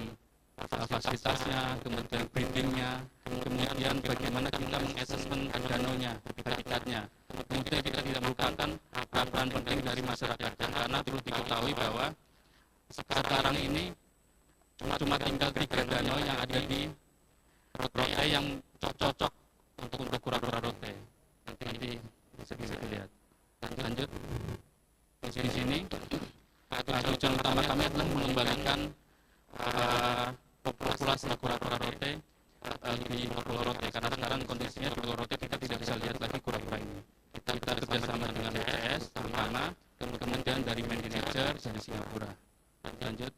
fasilitasnya, kemudian breedingnya, kemudian bagaimana kita mengassessment danaunya, habitatnya. Kemudian kita tidak melupakan peran penting dari masyarakat, karena perlu diketahui bahwa sekarang ini cuma tinggal 3 danau yang ada di rote yang cocok untuk kura-kura rote. Nanti bisa dilihat. Lanjut. Di sini tujuan utama kami adalah mengembalikan populasi kura-kura rote di Pulau Rote, karena sekarang kondisinya di Pulau Rote kita tidak bisa lihat lagi kura-kura ini. Kita kerjasama dengan BPS di mana, kemudian dari manajer dari Singapura. Lanjut.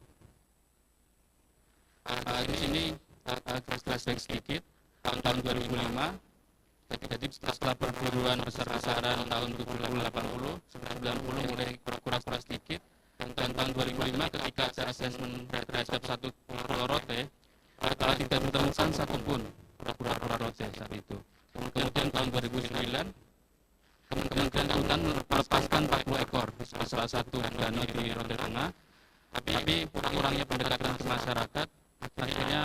Di sini flashback sedikit tahun 2005. Jadi setelah perburuan besar-besaran tahun 70, 80, 90 mulai kura-kura sedikit, dan tahun 2005 ketika ada asesmen terhadap satu Pulau Rote, tidak ditemukan satupun kura-kura rote saat itu. Kemudian tahun 2009, Kementerian Hutan melepaskan 40 ekor di salah satu danau di Rote Tengah, tapi kurangnya pendekatan ke masyarakat, akhirnya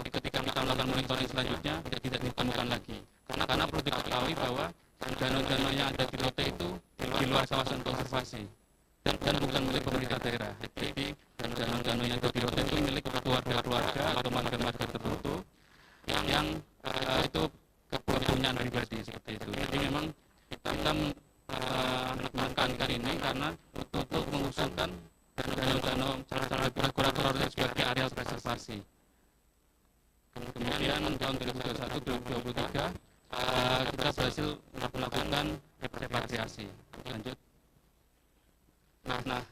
ketika kita melakukan monitoring selanjutnya tidak ditemukan lagi. Karena perlu diketahui bahwa danau-danau yang ada di Rote itu di luar kawasan konservasi dan bukan milik pemerintah daerah. Jadi danau-danau yang ada di Rote itu milik keluarga-keluarga atau marga-marga tertentu yang itu kepunyaan pribadi seperti itu. Jadi memang kita menekankan ini karena untuk mengusulkan danau-danau kura-kura Rote sebagai areal preservasi. Kemudian tahun 2021-2023 kita berhasil melakukan repatriasi. Lanjut. Nah,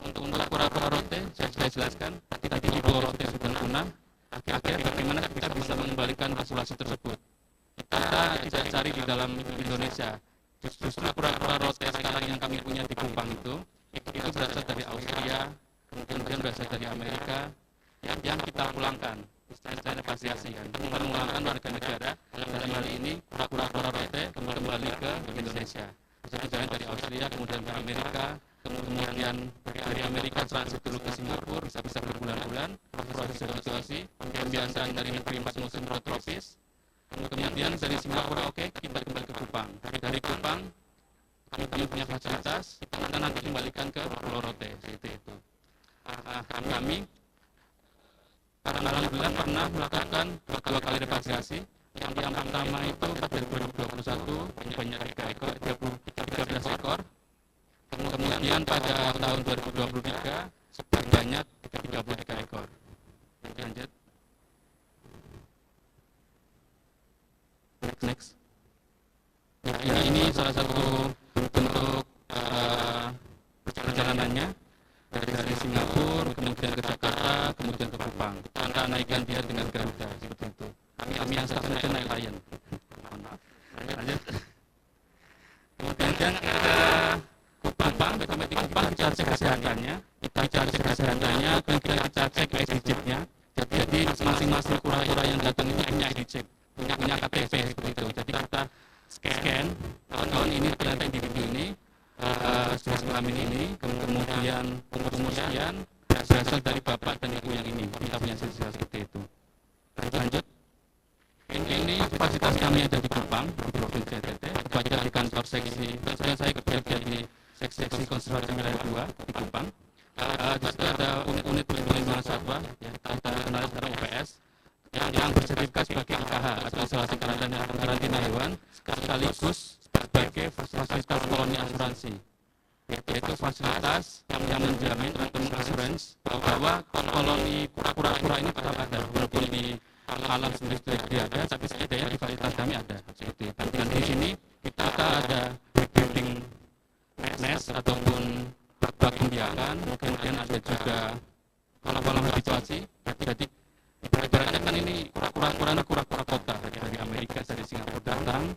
untuk kura-kura rote saya jelaskan tadi di Pulau Rote sudah punah. Akhirnya bagaimana kita bisa mengembalikan populasi tersebut? Kita cari di dalam Indonesia. Justru kura-kura rote sekarang yang kami punya di Kupang itu berasal dari Austria, kemudian berasal dari Amerika, yang kita pulangkan. Istilahnya repatriasi kan, memulangkan warga negara dalam hal ini kura-kura rote kembali ke Indonesia. Misalnya dari Austria, kemudian ke Amerika, kemudian dari Amerika transit dulu ke Singapura, bisa berbulan-bulan, proses situasi, pembiasaan dari negeri 4 musim tropis, kemudian dari Singapura kita kembali ke Kupang. Dari Kupang kami punya fasilitas, kita nanti kembalikan ke Pulau Rote, seperti itu. Kami alhamdulillah pernah melakukan 2 kali repatriasi. Yang pertama itu pada 2021 banyak 13 ekor. Kemudian pada tahun 2023 sebanyak 33 ekor. Lanjut. Next. Ini salah satu bentuk perjalanannya dari Singapura, kemudian ke Jakarta, kemudian ke Kupang. Kita naikkan dia dengan Garuda seperti itu. Kami yang satu saja naik Lion. Maaf. Lanjut. Kemudian ke Kupang, sampai di Kupang kita cek kesehatannya, kemudian kita cek ID chip-nya. Jadi masing-masing kura-kura yang datang itu punya ID chip, punya KTP seperti itu. Jadi kita scan tahun ini ternyata individu ini jenis kelamin ini, kemudian umur sekian, berasal dari bapak dan ibu yang ini. Kita punya silsilah seperti itu. Lanjut. Ini fasilitas kami ada di Kupang, di Provinsi NTT, tepatnya di kantor seksi. Dan saya kerja di seksi konservasi wilayah 2 di Kupang. Di situ ada unit-unit pelindungan satwa, kita kenal sekarang UPS, yang bersertifikat sebagai IKH atau isolasi karantina hewan, sekaligus sebagai fasilitas koloni asuransi. Yaitu fasilitas yang menjamin atau mengasuransi bahwa koloni kura-kura ini tetap ada, walaupun di alam sendiri sudah ada, tapi setidaknya di fasilitas kami ada. Seperti itu. Dan di sini kita ada building nest ataupun bak pembiakan, kemudian ada juga kolam habituasi. Jadi ibaratnya kan ini kura-kura kota dari Amerika, dari Singapura datang.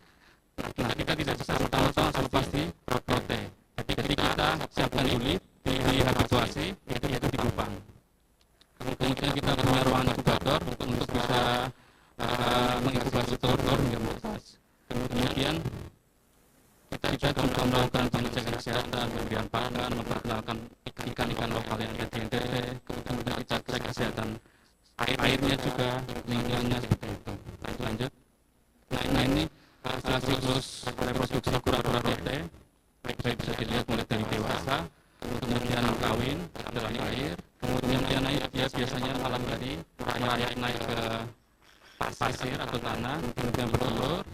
Nah, kita tidak bisa serta-merta langsung pasti rote. Jadi kita siapkan unit di habituasi, itu di Kupang. Kemudian kita punya ruangan inkubator untuk bisa menginkubasi telur hingga menetas. Kemudian kita juga melakukan pengecekan kesehatan, pemberian pakan, memperkenalkan ikan-ikan lokal yang ada di NTT. Kemudian kita cek kesehatan airnya juga, lingkungannya seperti itu. Lanjut. Nah ini kemudian kawin dalam air, kemudian naik dia biasanya malam hari merayap naik ke pasir atau tanah, kemudian bertelur.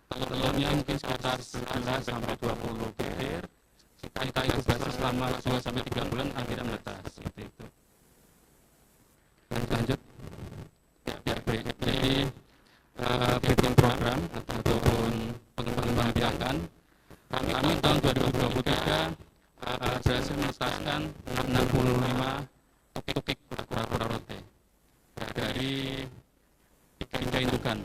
Telurnya mungkin sekitar 11 sampai 20 butir. Kita inkubasi selama 2 sampai 3 bulan, akhirnya menetas seperti itu. Lanjut. Ya, baik. Jadi bikin program ataupun pengembangan biakan. Kami tahun 2023 berhasil menetaskan 65 tukik kura-kura rote dari 3 indukan.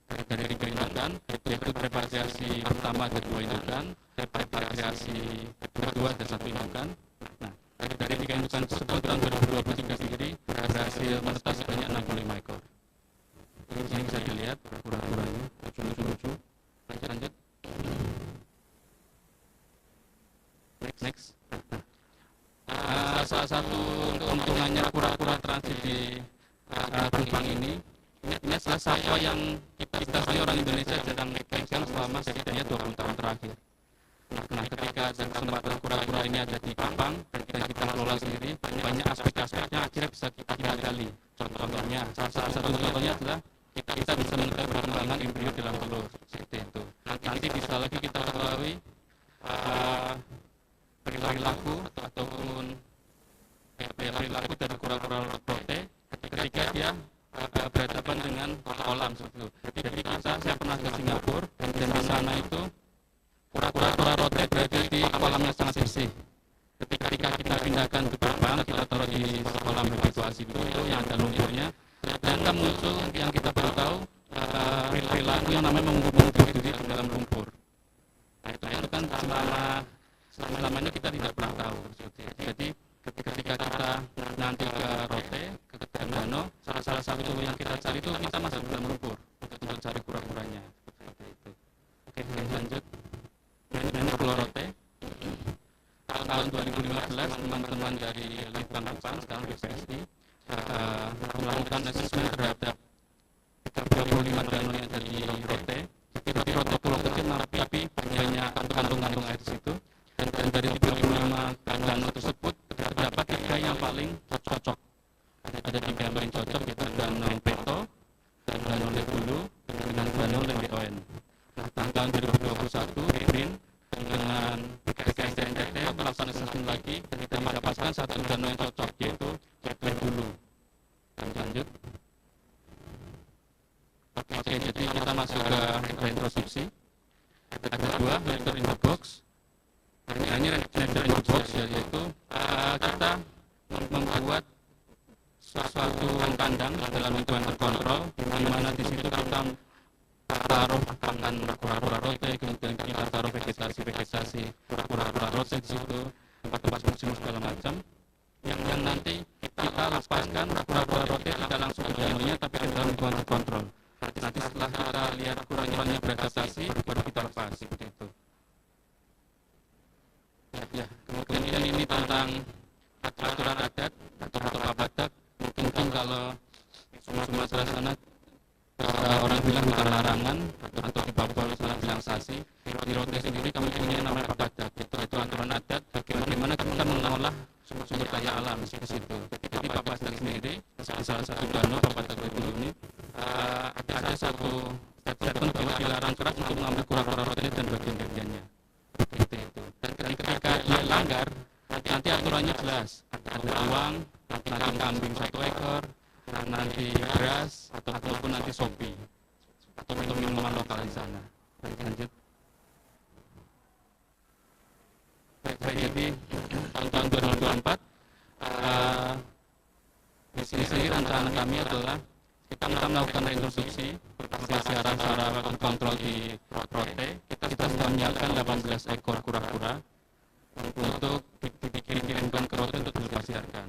Dari 3 indukan, yaitu repatriasi pertama ada 2 indukan, repatriasi kedua ada 1 indukan. Nah, dari 3 indukan tersebut tahun 2023 sendiri berhasil menetas sebanyak 65 ekor. Ini bisa dilihat kura-kuranya, lucu-lucu. Lanjut. Next. Salah satu keuntungannya kura-kura transit di Kupang ini adalah satwa yang kita sebagai orang Indonesia sedang pegang selama setidaknya 20 tahun terakhir. Nah, ketika ada kesempatan kura-kura ini ada di Kupang dan kita kelola sendiri, banyak aspek-aspeknya akhirnya bisa kita gali. Contohnya, salah satu contohnya adalah kita bisa mengetahui perkembangan embrio dalam telur, seperti itu. Nanti bisa lagi kita ketahui perilaku ataupun perilaku dari kura-kura rote ketika dia berhadapan dengan kolam seperti itu. Jadi saya pernah ke Singapura dan di sana itu kura-kura rote berada di kolam yang sangat bersih. Ketika kita pindahkan ke Kupang, kita taruh di kolam habituasi itu yang ada lumpurnya, ternyata muncul yang kita baru tahu perilaku yang namanya mengumpul diri di dalam lumpur. Nah, itu kan selama ini kita tidak pernah tahu. Jadi ketika kita nanti ke rote, ke danau, salah satu yang kita cari itu kita masuk dalam lumpur untuk cari kura-kuranya. Seperti itu. Oke, lanjut. Ini Pulau Rote. Tahun 2015 teman-teman dari Litbang Kupang, sekarang BPSI, melakukan asesmen terhadap 35 danau yang ada di Rote. Jadi Rote pulau kecil tapi banyak kantung-kantung air di situ. Dan dari 35 danau tersebut terdapat 3 yang paling cocok. Ada 3 yang paling cocok, yaitu Danau Peto, Danau Lebulu, dan Danau Lembeoen. Nah, tahun 2021 BRIN dengan BKSDNT melakukan assessment lagi dan kita mendapatkan 1 danau yang cocok, yaitu Lebulu. Lanjut. Oke, jadi kita masuk ke reintroduksi. Ada 2, letter in the box. Nah, ini letter in the box, yaitu kita membuat suatu kandang dalam lingkungan terkontrol, di mana di situ kita taruh pakan kura-kura rote, kemudian kita taruh vegetasi kura-kura rote di situ, tempat-tempat musim segala macam, yang nanti kita lepaskan kura-kura rote tidak langsung ke danaunya, tapi ke dalam lingkungan terkontrol. Nanti setelah kita lihat kura-kuranya beradaptasi, baru kita lepas seperti itu. Ya, kemudian ini tentang aturan adat atau Batak. Mungkin kalau Sumatera sana orang bilang hutan larangan atau di Papua sana bilang sasi. Di Rote sendiri kami punya namanya Batak. Itu aturan adat bagaimana kita mengolah sumber daya alam di situ. Jadi Batak sendiri di salah satu danau Batak ini ada satu statement bahwa dilarang keras untuk mengambil kura-kura rote dan bagian-bagiannya. Seperti itu. Dan ketika dia langgar, nanti aturannya jelas. Ada uang, nanti kambing 1 ekor, nanti beras ataupun nanti sopi atau minuman lokal di sana. Lanjut. Baik, jadi tahun 2024 di sini rencana kami adalah kita melakukan reintroduksi secara kontrol di Rote. Kita sudah menyiapkan 18 ekor kura-kura untuk dikirimkan ke Rote untuk dilepasliarkan.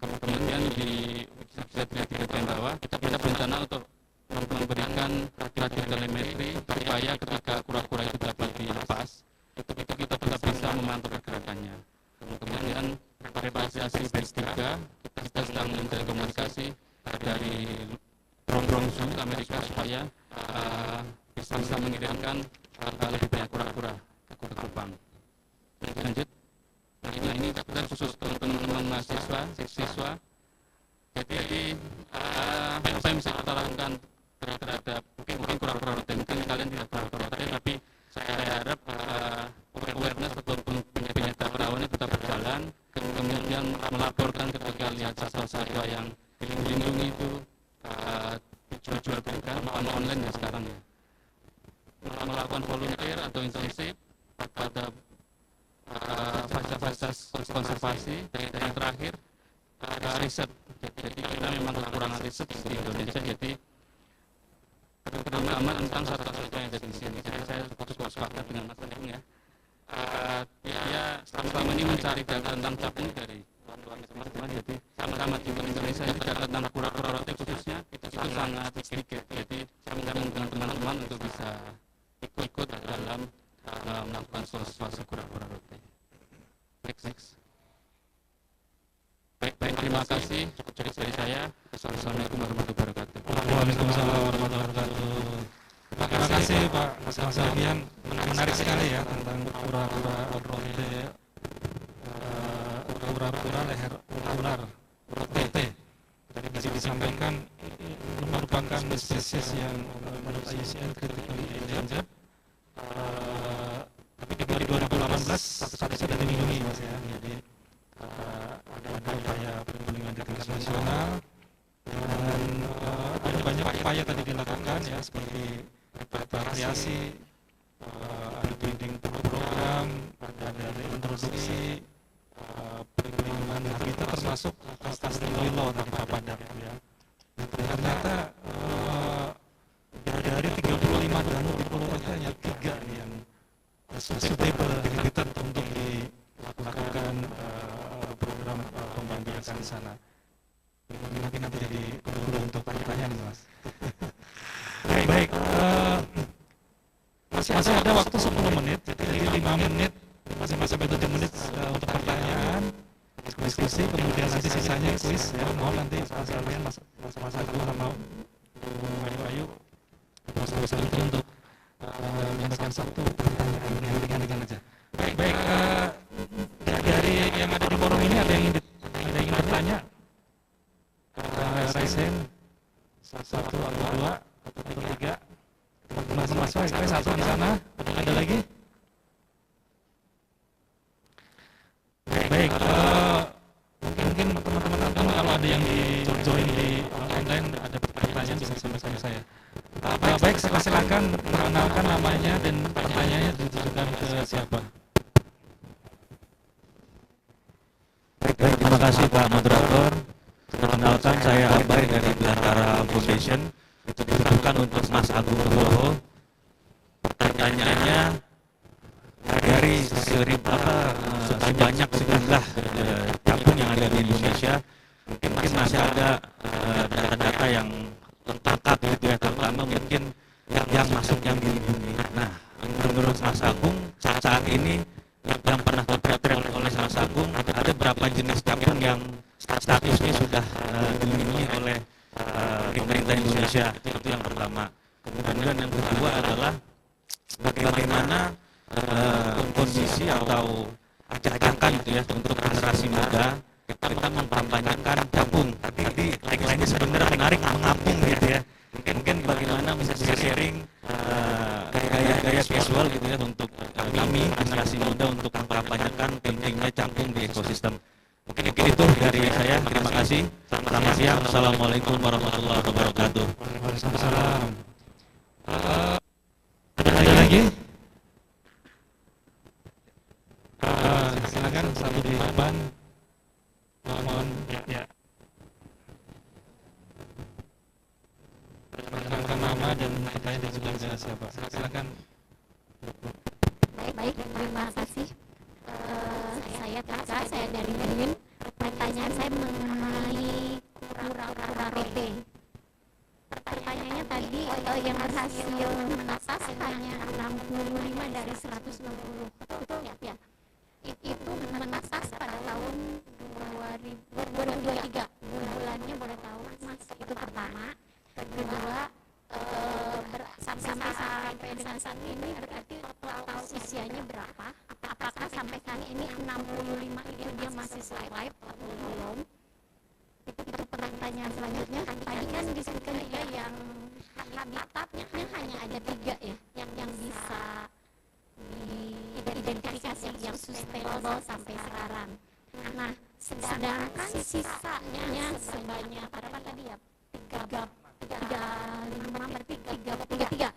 Kemudian bisa dilihat di bagian bawah, kita berencana untuk memberikan radiotelemetri supaya ketika kura-kura itu dapat dilepas, itu kita tetap bisa memantau pergerakannya. Kemudian repatriasi batch 3, kita sedang menjalin komunikasi dari Bronx Amerika supaya bisa mengirimkan lebih banyak kura-kura ke Kupang. Lanjut. Nah, ini kita khusus masukan terhadap mungkin kura-kura rote. Mungkin kalian tidak kura-kura rote, tapi saya harap awareness atau pengetahuan tetap berjalan, kemudian melaporkan ketika lihat satwa-satwa yang dilindungi itu dijual-belikan online ya sekarang ya. Melakukan volunteer atau internship pada fasilitas konservasi, dan yang terakhir riset. Jadi kita memang kekurangan riset di Indonesia, jadi terutama tentang satwa-satwa yang ada di sini. Jadi saya sepakat dengan Mas Agung ya. Dia selama ini mencari data tentang capung dari teman-teman, jadi sama-sama di Indonesia ini data tentang kura-kura rote khususnya itu sangat sedikit. Jadi saya minta dengan teman-teman untuk bisa ikut dalam melakukan konservasi kura-kura rote. Next. Baik, terima kasih. Cukup dari saya. Assalamualaikum warahmatullahi wabarakatuh. Waalaikumsalam warahmatullahi wabarakatuh. Terima kasih Pak Mas Alfian, menarik sekali ya tentang kura-kura rote, kura-kura leher ular rote. Tadi disampaikan ini merupakan spesies yang menurut IUCN critically endangered. Tapi di 2018 statusnya sudah dilindungi Mas ya. Jadi ada upaya perlindungan di tingkat nasional dan ada banyak upaya tadi dilakukan ya, seperti repatriasi, ada breeding program, ada reintroduksi, perlindungan habitat termasuk Astri Law tadi Pak Padar ya. Dan ternyata dari 35 danau di Pulau Rote hanya 3 nih yang suitable habitat untuk dilakukan program pembiakan di sana. Mungkin nanti jadi dulu untuk pertanyaan Mas. Baik, masih ada waktu 10 menit, jadi 5 menit, masing-masing 7 menit untuk pertanyaan, diskusi, kemudian nanti sisanya kuis ya. Mohon nanti Mas Alfian, Mas Agung sama Bu Ayu itu untuk menyampaikan satu pertanyaan yang ringan-ringan aja. Baik, dari yang ada di forum ini ada yang ingin bertanya? Raise hand, 1 atau 2 atau 3. Teman-teman mahasiswa, satu di sana. Ada lagi? Baik, mungkin teman-teman kalau ada yang di join di online ada pertanyaan bisa sampaikan ke saya. Baik, silakan perkenalkan namanya dan pertanyaannya ditujukan ke siapa. Baik, terima kasih Pak Moderator. Perkenalkan, saya Abai dari Belantara Foundation. Itu ditujukan untuk Mas Agung Nugroho. Pertanyaannya, dari sebanyak sejumlah capung yang ada di Indonesia, mungkin masih ada data-data yang lengkap gitu ya, terutama mungkin yang masuk yang dilindungi. Nah, menurut Mas Agung saat ini yang pernah terpotret oleh Mas Agung, ada berapa jenis capung yang statusnya sudah dilindungi oleh pemerintah Indonesia? Itu yang pertama. Kemudian yang kedua adalah bagaimana kondisi atau ajakan gitu ya untuk generasi muda kita memperbanyakan capung. Tapi tagline-nya sebenarnya menarik, mengapung gitu ya. Mungkin bagaimana bisa sharing gaya-gaya visual gitu ya untuk kami generasi muda untuk memperbanyakan pentingnya capung di ekosistem. Mungkin itu dari saya. Terima kasih. Selamat siang. Assalamualaikum warahmatullahi wabarakatuh. Waalaikumsalam. Ada lagi? Silakan satu di depan. Mohon ya. Perkenalkan nama dan pertanyaan diajukan ke siapa. Silakan. Baik, terima kasih. Saya Tika, saya dari UIN. Pertanyaan saya mengenai kura-kura rote. Pertanyaannya tadi yang berhasil menetas hanya 65 dari 160. Betul ya? Itu menetas pada tahun 2023. Bulannya boleh tahu Mas? Itu pertama. Kedua, sampai dengan saat ini berarti total usianya berapa? Apakah sampai saat ini 65 itu dia masih survive atau belum? Itu pertanyaan pertanyaan selanjutnya, tadi kan disebutkan juga yang habitatnya hanya ada 3 ya, yang bisa diidentifikasi yang sustainable sampai sekarang. Nah, sedangkan sisanya sebanyak berapa tadi ya? 35 berarti 33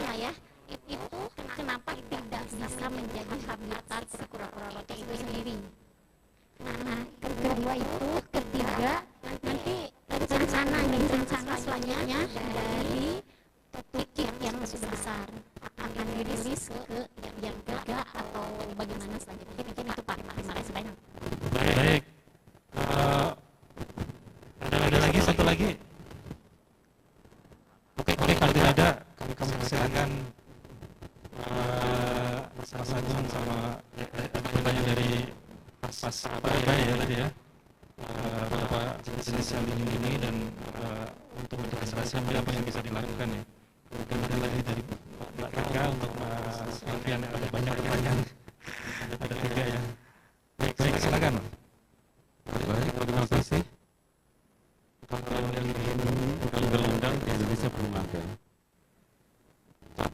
lah ya. Itu kenapa tidak bisa menjadi habitat si kura-kura rote itu sendiri? Nah, kedua itu, ketiga nanti rencana selanjutnya dari tukik yang sudah besar akan dirilis ke yang ketiga atau bagaimana selanjutnya? Mungkin itu Pak. Terima kasih banyak. Baik. Ada lagi satu lagi. Oke, kalau tidak ada, kami silakan Mas Agung sama pertanyaan dari Mas Ibai ya tadi ya. Berapa jenis yang dilindungi dan untuk keserasian apa yang bisa dilakukan ya. Mungkin ada lagi dari Mbak Tika untuk Mas Alfian, ada banyak pertanyaan. Ada 3 ya. Baik, silakan. Baik, terima kasih. Kalau yang undang-undang di Indonesia belum ada.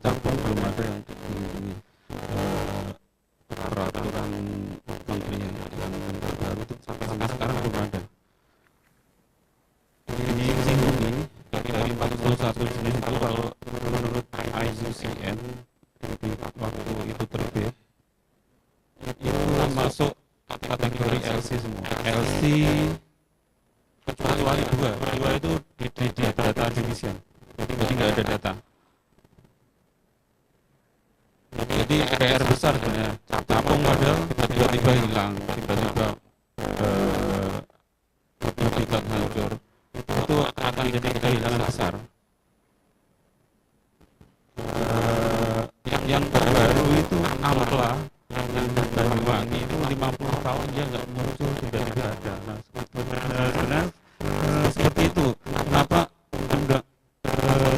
Capung belum ada yang dilindungi. Peraturan menteri yang terbaru itu sampai sekarang belum ada. Ini dari 41 jenis itu kalau menurut IUCN waktu itu terbit itu masuk kategori LC semua. LC kecuali dua itu di data division, jadi nggak ada data. Jadi PR besar sebenarnya. Capung padahal tiba-tiba hilang, tiba-tiba habitat hancur, itu akan jadi kehilangan besar. Yang terbaru itu Ampla, yang Banyuwangi itu 50 tahun dia nggak muncul, sudah tidak ada. Nah, sebenarnya seperti itu. Kenapa enggak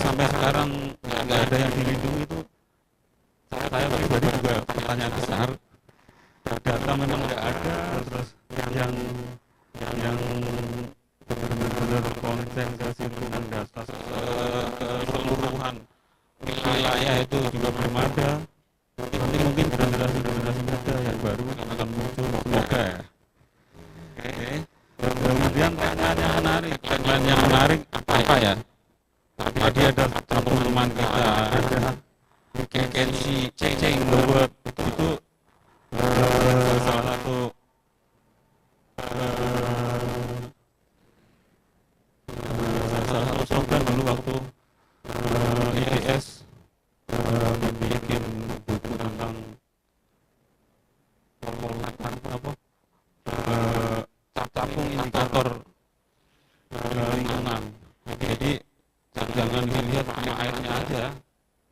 sampai sekarang nggak ada yang dilindungi itu? Saya pribadi juga pertanyaan besar. Data memang nggak ada, terus yang benar-benar konsen ke situ mendata keseluruhan wilayah itu juga belum ada. Nanti mungkin generasi muda yang baru akan muncul, semoga ya. Oke. Kemudian tagline yang menarik apa ya? Tadi ada teman-teman kita, ada Kenshi Cheng buat itu salah satu slogan dulu waktu IDS bikin buku tentang capung indikator lingkungan. Jadi jangan dilihat hanya airnya aja,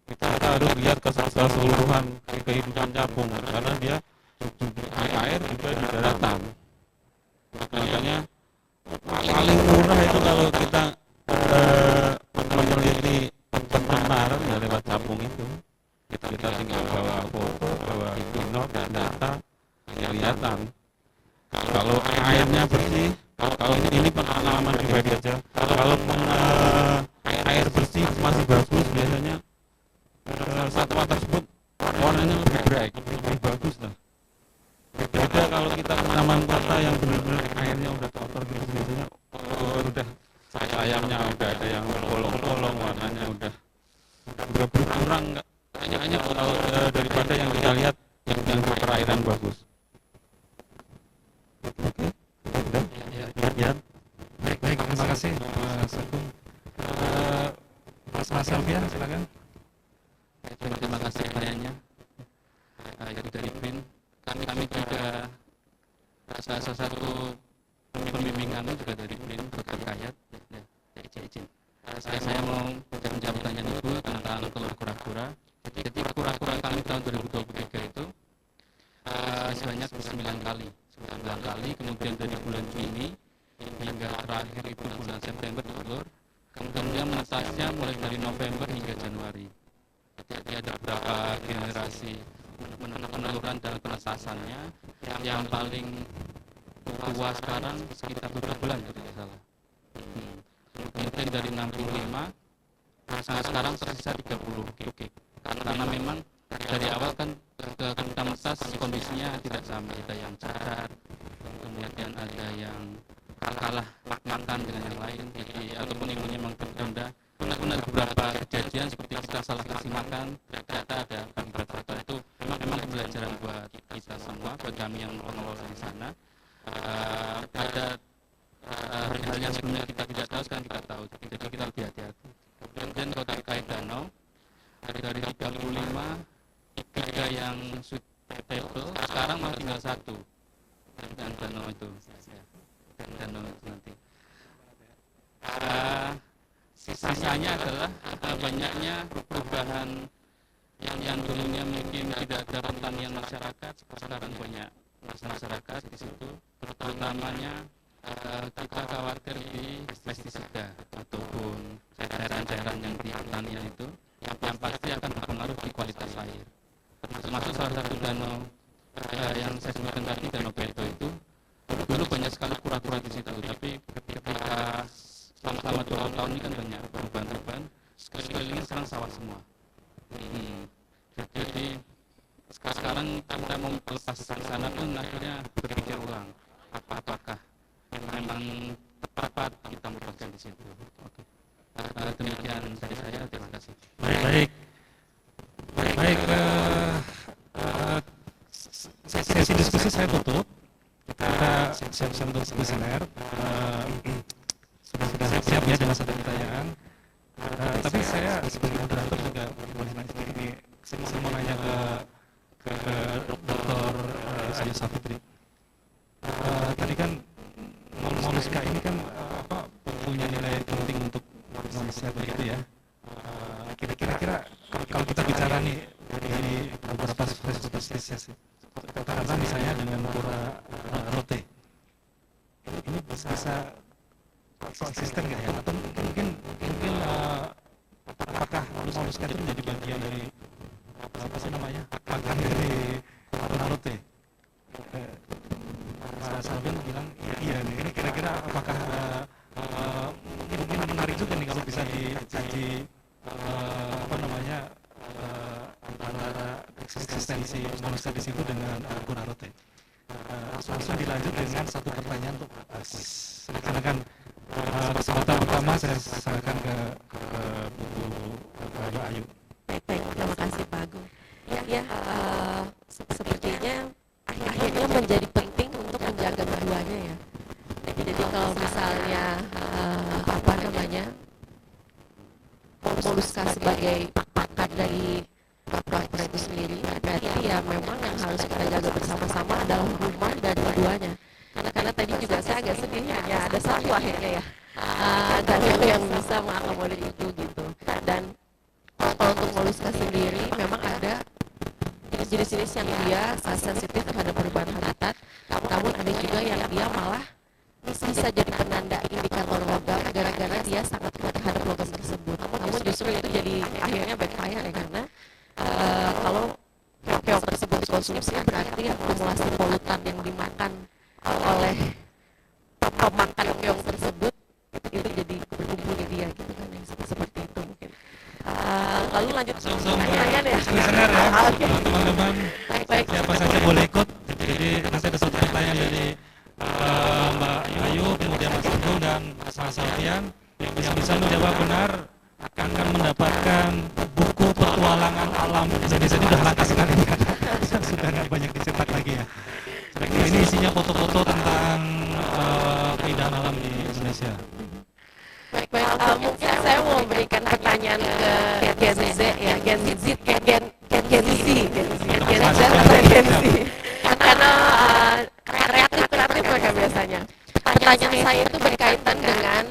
kita harus lihat keseluruhan kehidupan capung karena dia air juga di daratan. Makanya paling murah itu kalau kita meneliti pencemaran ya lewat capung itu. Kita tinggal bawa foto, bawa pinot dan data, kelihatan. Kalau airnya bersih, kalau ini pengalaman pribadi aja. Kalau air bersih masih bagus, biasanya satwa tersebut warnanya lebih bright, lebih bagus lah. Beda kalau kita taman kota yang benar-benar airnya udah kotor gitu, biasanya udah sayapnya udah ada yang bolong-bolong, warnanya udah berkurang, hanya kalau daripada yang kita lihat yang di perairan bagus. Oke, udah. Ya. Baik, terima kasih Mas Agung. Mas Alfian, silakan. Terima kasih pertanyaannya. Jadi dari BRIN, kami juga salah satu pembimbing kami juga dari BRIN, Dr. Kayat. Izin. Saya mau menjawab pertanyaan Ibu tentang telur kura-kura. Jadi kura-kura kami tahun 2023 itu sebanyak 9 kali. Kemudian dari bulan Juni hingga terakhir itu bulan September telur. Kemudian menetasnya mulai dari November hingga Januari. Jadi ada beberapa generasi peneluran dan penetasannya. Yang paling tua sekarang sekitar 12 bulan kalau tidak salah. Kemudian dari 65 sekarang tersisa 30. Karena memang dari awal kan komunitas kondisinya tidak sama, ada yang cacat, kemudian ada yang kalah makan dengan yang lain, jadi ataupun imunnya memang tertunda. Pun ada beberapa kejadian seperti kita salah kasih makan, ternyata ada faktor itu memang pembelajaran buat kita semua, buat kami yang pengelola di sana. Ada hal yang sebenarnya kita tidak tahu, sekarang kita tahu, jadi kita lebih hati-hati. Kemudian kalau terkait danau, dari 35, 3 yang suitable, sekarang malah tinggal 1 dan danau itu nanti. Sisanya adalah banyaknya perubahan yang dulunya mungkin tidak ada pertanian masyarakat, sekarang banyak masyarakat di situ, terutamanya kita khawatir di pestisida ataupun cairan-cairan yang di pertanian itu yang pasti akan berpengaruh di kualitas air. Termasuk salah satu danau yang saya sebutkan tadi, Danau Beto itu dulu banyak sekali kura-kura di situ, tapi ketika selama 20 tahun ini kan banyak perubahan-perubahan, sekelilingnya sekarang sawah semua. Jadi sekarang kita mau lepas ke sana pun akhirnya berpikir ulang, apakah memang tepat kita melepaskan di situ. Oke. Demikian dari saya, terima kasih. Baik. Sesi diskusi saya tutup. Kita siap-siap untuk kuesioner. Sudah siap ya dengan satu pertanyaan. Tapi saya sebagai moderator juga boleh nanya sedikit nih. Saya mau nanya ke Dr. Ayu Safitri. Tadi kan Moluska ini kan punya nilai penting untuk manusia begitu ya. Kira-kira kalau kita bicara nih dari beberapa spesies, katakanlah misalnya dengan kura rote, ini bisa konsisten nggak ya? Atau mungkin apakah Moluska itu menjadi bagian dari apa sih namanya makan dari kura rote? Mas Alvin bilang iya nih. Ini kira-kira apakah mungkin menarik juga nih kalau bisa dikaji antara eksistensi Moluska di situ dengan kura rote. Langsung dilanjut dengan satu pertanyaan untuk silakan. Kesempatan pertama saya serahkan ke Bu Ayu. Baik, terima kasih Pak Agung. Ya, sepertinya akhirnya menjadi penting untuk menjaga keduanya ya. Jadi kalau misalnya Moluska sebagai pakar dari kura-kura itu sendiri, berarti ya memang yang harus kita jaga bersama-sama adalah rumah dari keduanya. Karena tadi juga saya agak sedih hanya ada satu akhirnya ya, dan itu yang bisa mengakomodir itu gitu. Dan kalau untuk Moluska sendiri memang ada jenis-jenis yang dia sensitif terhadap perubahan habitat, namun ada juga yang dia malah bisa jadi penanda indikator logam gara-gara dia sangat kuat terhadap logam tersebut. Namun justru itu jadi akhirnya backfire ya, karena kalau keong tersebut dikonsumsi berarti akumulasi polutan yang dimakan oleh pemakan keong tersebut itu jadi berkumpul di dia gitu kan, yang seperti itu mungkin. Lalu lanjut pertanyaan ya. Listener ya, teman-teman siapa saja boleh ikut. Jadi nanti ada satu pertanyaan dari Mbak Ayu, kemudian Mas Agung dan Mas Alfian. Yang bisa menjawab benar akan mendapatkan buku petualangan alam Indonesia. Ini udah langka sekali karena sudah nggak banyak dicetak lagi ya. Ini isinya foto-foto tentang keindahan alam di Indonesia. Baik, mungkin saya mau memberikan pertanyaan ke Gen Z ya, Gen Z. Karena kreatif mereka biasanya. Pertanyaan saya itu berkaitan dengan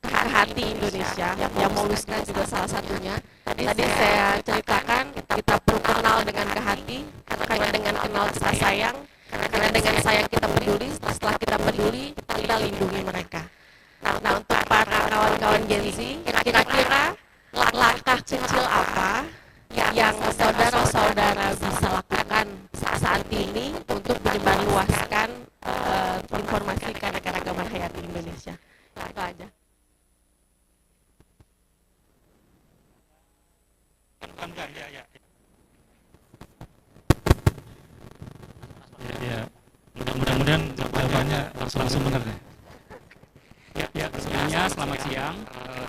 hati Indonesia, yang Moluska juga salah satunya. Tadi saya ceritakan kita perlu kenal dengan kehati, karena dengan kenal kita sayang, karena dengan sayang kita peduli, setelah kita peduli kita lindungi mereka. Nah, untuk para kawan-kawan Gen Z, kira-kira langkah kecil apa yang saudara-saudara bisa lakukan saat ini untuk menyebarluaskan informasi keanekaragaman hayati Indonesia? Itu aja. mudah-mudahan jawabannya langsung benar deh. Ya, sebelumnya selamat siang.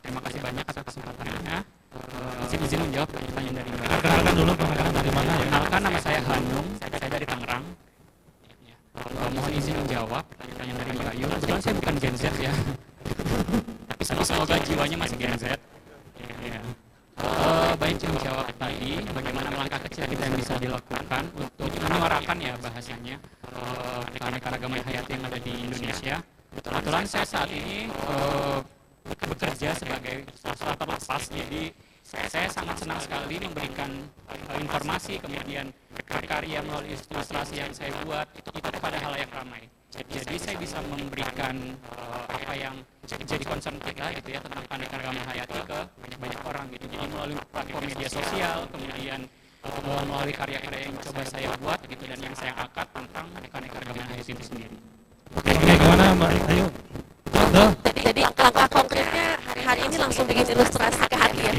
Terima kasih banyak atas kesempatannya. Izin menjawab pertanyaan dari Mbak. Kenalkan dulu, kenalkan dari mana ya? Kenalkan, nama saya Hanung, saya dari Tangerang. Mohon izin menjawab pertanyaan dari Mbak Ayu. Kebetulan saya bukan Gen Z ya, tapi semoga jiwanya masih Gen Z. Ya. Baik, menjawab tadi bagaimana langkah kecil kita yang bisa dilakukan untuk menyuarakan ya bahasanya keanekaragaman hayati yang ada di Indonesia. Kebetulan saya saat ini bekerja sebagai ilustrator lepas, jadi saya sangat senang sekali memberikan informasi, kemudian karya melalui ilustrasi yang saya buat itu kepada halayak ramai. Jadi saya bisa memberikan apa yang jadi concern kita gitu ya tentang keanekaragaman hayati ke banyak orang gitu. Jadi melalui platform media sosial, kemudian melalui karya-karya yang coba saya buat gitu dan yang saya angkat tentang keanekaragaman hayati itu sendiri. Oke, gimana Mbak Ayu? Betul? Jadi langkah konkretnya hari ini langsung bikin ilustrasi ke hati ya.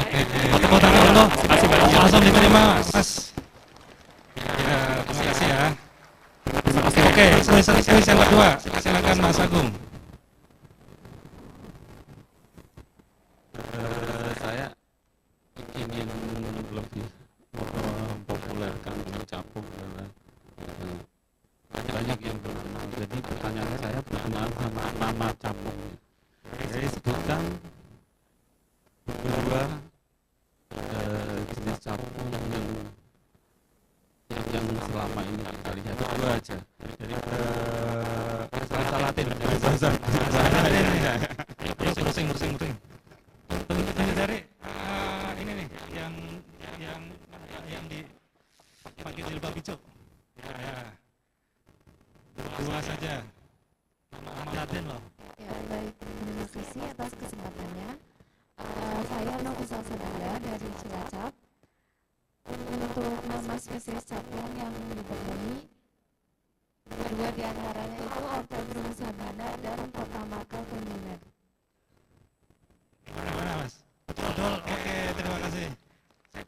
Oke, tepuk tangan dulu. Langsung diterima, Mas. Ya, terima kasih ya. Oke, kuis yang kedua. Silakan Mas Agung. Saya ingin lebih mempopulerkan capung karena banyak yang belum kenal. Jadi pertanyaan saya berkenaan sama nama capung. Saya sebutkan beberapa jenis capung yang selama ini kita lihat dua aja. Jadi bahasa Latin, bahasa Latin ya. Browsing. Tunggu dari ini nih yang di pakai jilbab hijau. Ya. Dua saja. Nama Latin loh. Ya, baik. Terima kasih atas kesempatannya. Saya Novisa Sabila dari Cilacap. Untuk nama spesies capung yang ditemui, kedua diantaranya itu Orthodrome sabana dan Potamarca femina. Mana Mas? Betul. Oke, terima kasih.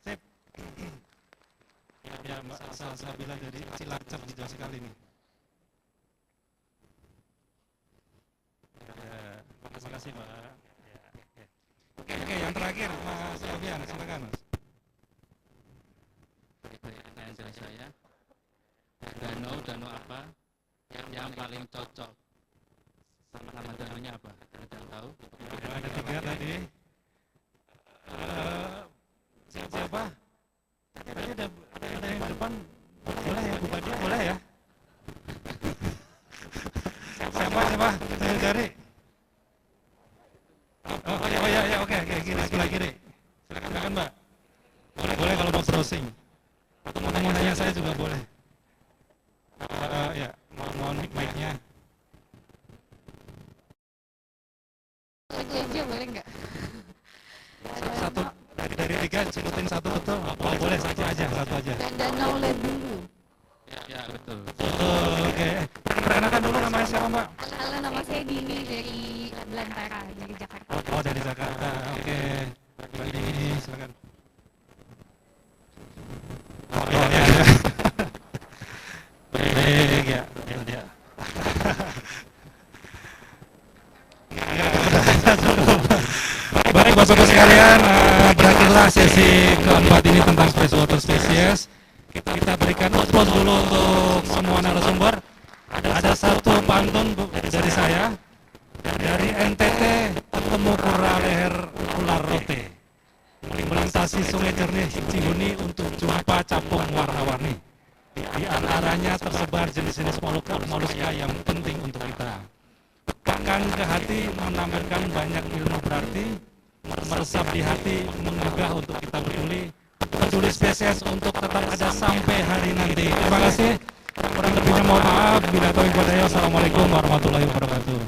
Sip. Ya, Mbak Sabila dari Cilacap hijau sekali nih. Ya, terima kasih Mbak. Ya, oke, yang terakhir Mas Alfian, silakan Mas. Pertanyaan dari saya, danau apa yang paling cocok? Nama danaunya apa? Ada yang tahu? Ada tiga tadi. Siapa? Tadi ada yang di depan. Boleh ya, Bu Badia? Boleh ya? Siapa? Saya cari. Oh ya, oke, kiri. Silakan Mbak. Boleh kalau mau browsing. Atau mau nanya saya juga boleh. Ya, mohon mic-nya. Lagi aja boleh nggak? Satu dari tiga sebutin satu betul. Oh boleh satu aja. Dan Danau Ledulu. Ya, betul. Oke. Perkenalkan dulu namanya siapa Mbak? Halo, nama saya Dini dari Belantara, dari Jakarta. Oh dari Jakarta. Oke. Mbak Dini silakan. Oh ya. Baik ya. Dia. Baik Bapak-Bapak sekalian, berakhirlah sesi keempat ini tentang freshwater species. Kita berikan applause dulu untuk semua narasumber. Ada satu pantun dari saya. Dari NTT ketemu kura leher ular rote. Melintasi sungai jernih Cihuni untuk jumpa capung warna-warni. Di antaranya tersebar jenis-jenis moluska yang penting untuk kita. Pekan ke hati menampilkan banyak ilmu berarti, meresap di hati, menggugah untuk kita peduli spesies untuk tetap ada sampai hari nanti. Terima kasih. Kurang lebihnya mohon maaf. Bila tahu Assalamualaikum warahmatullahi wabarakatuh.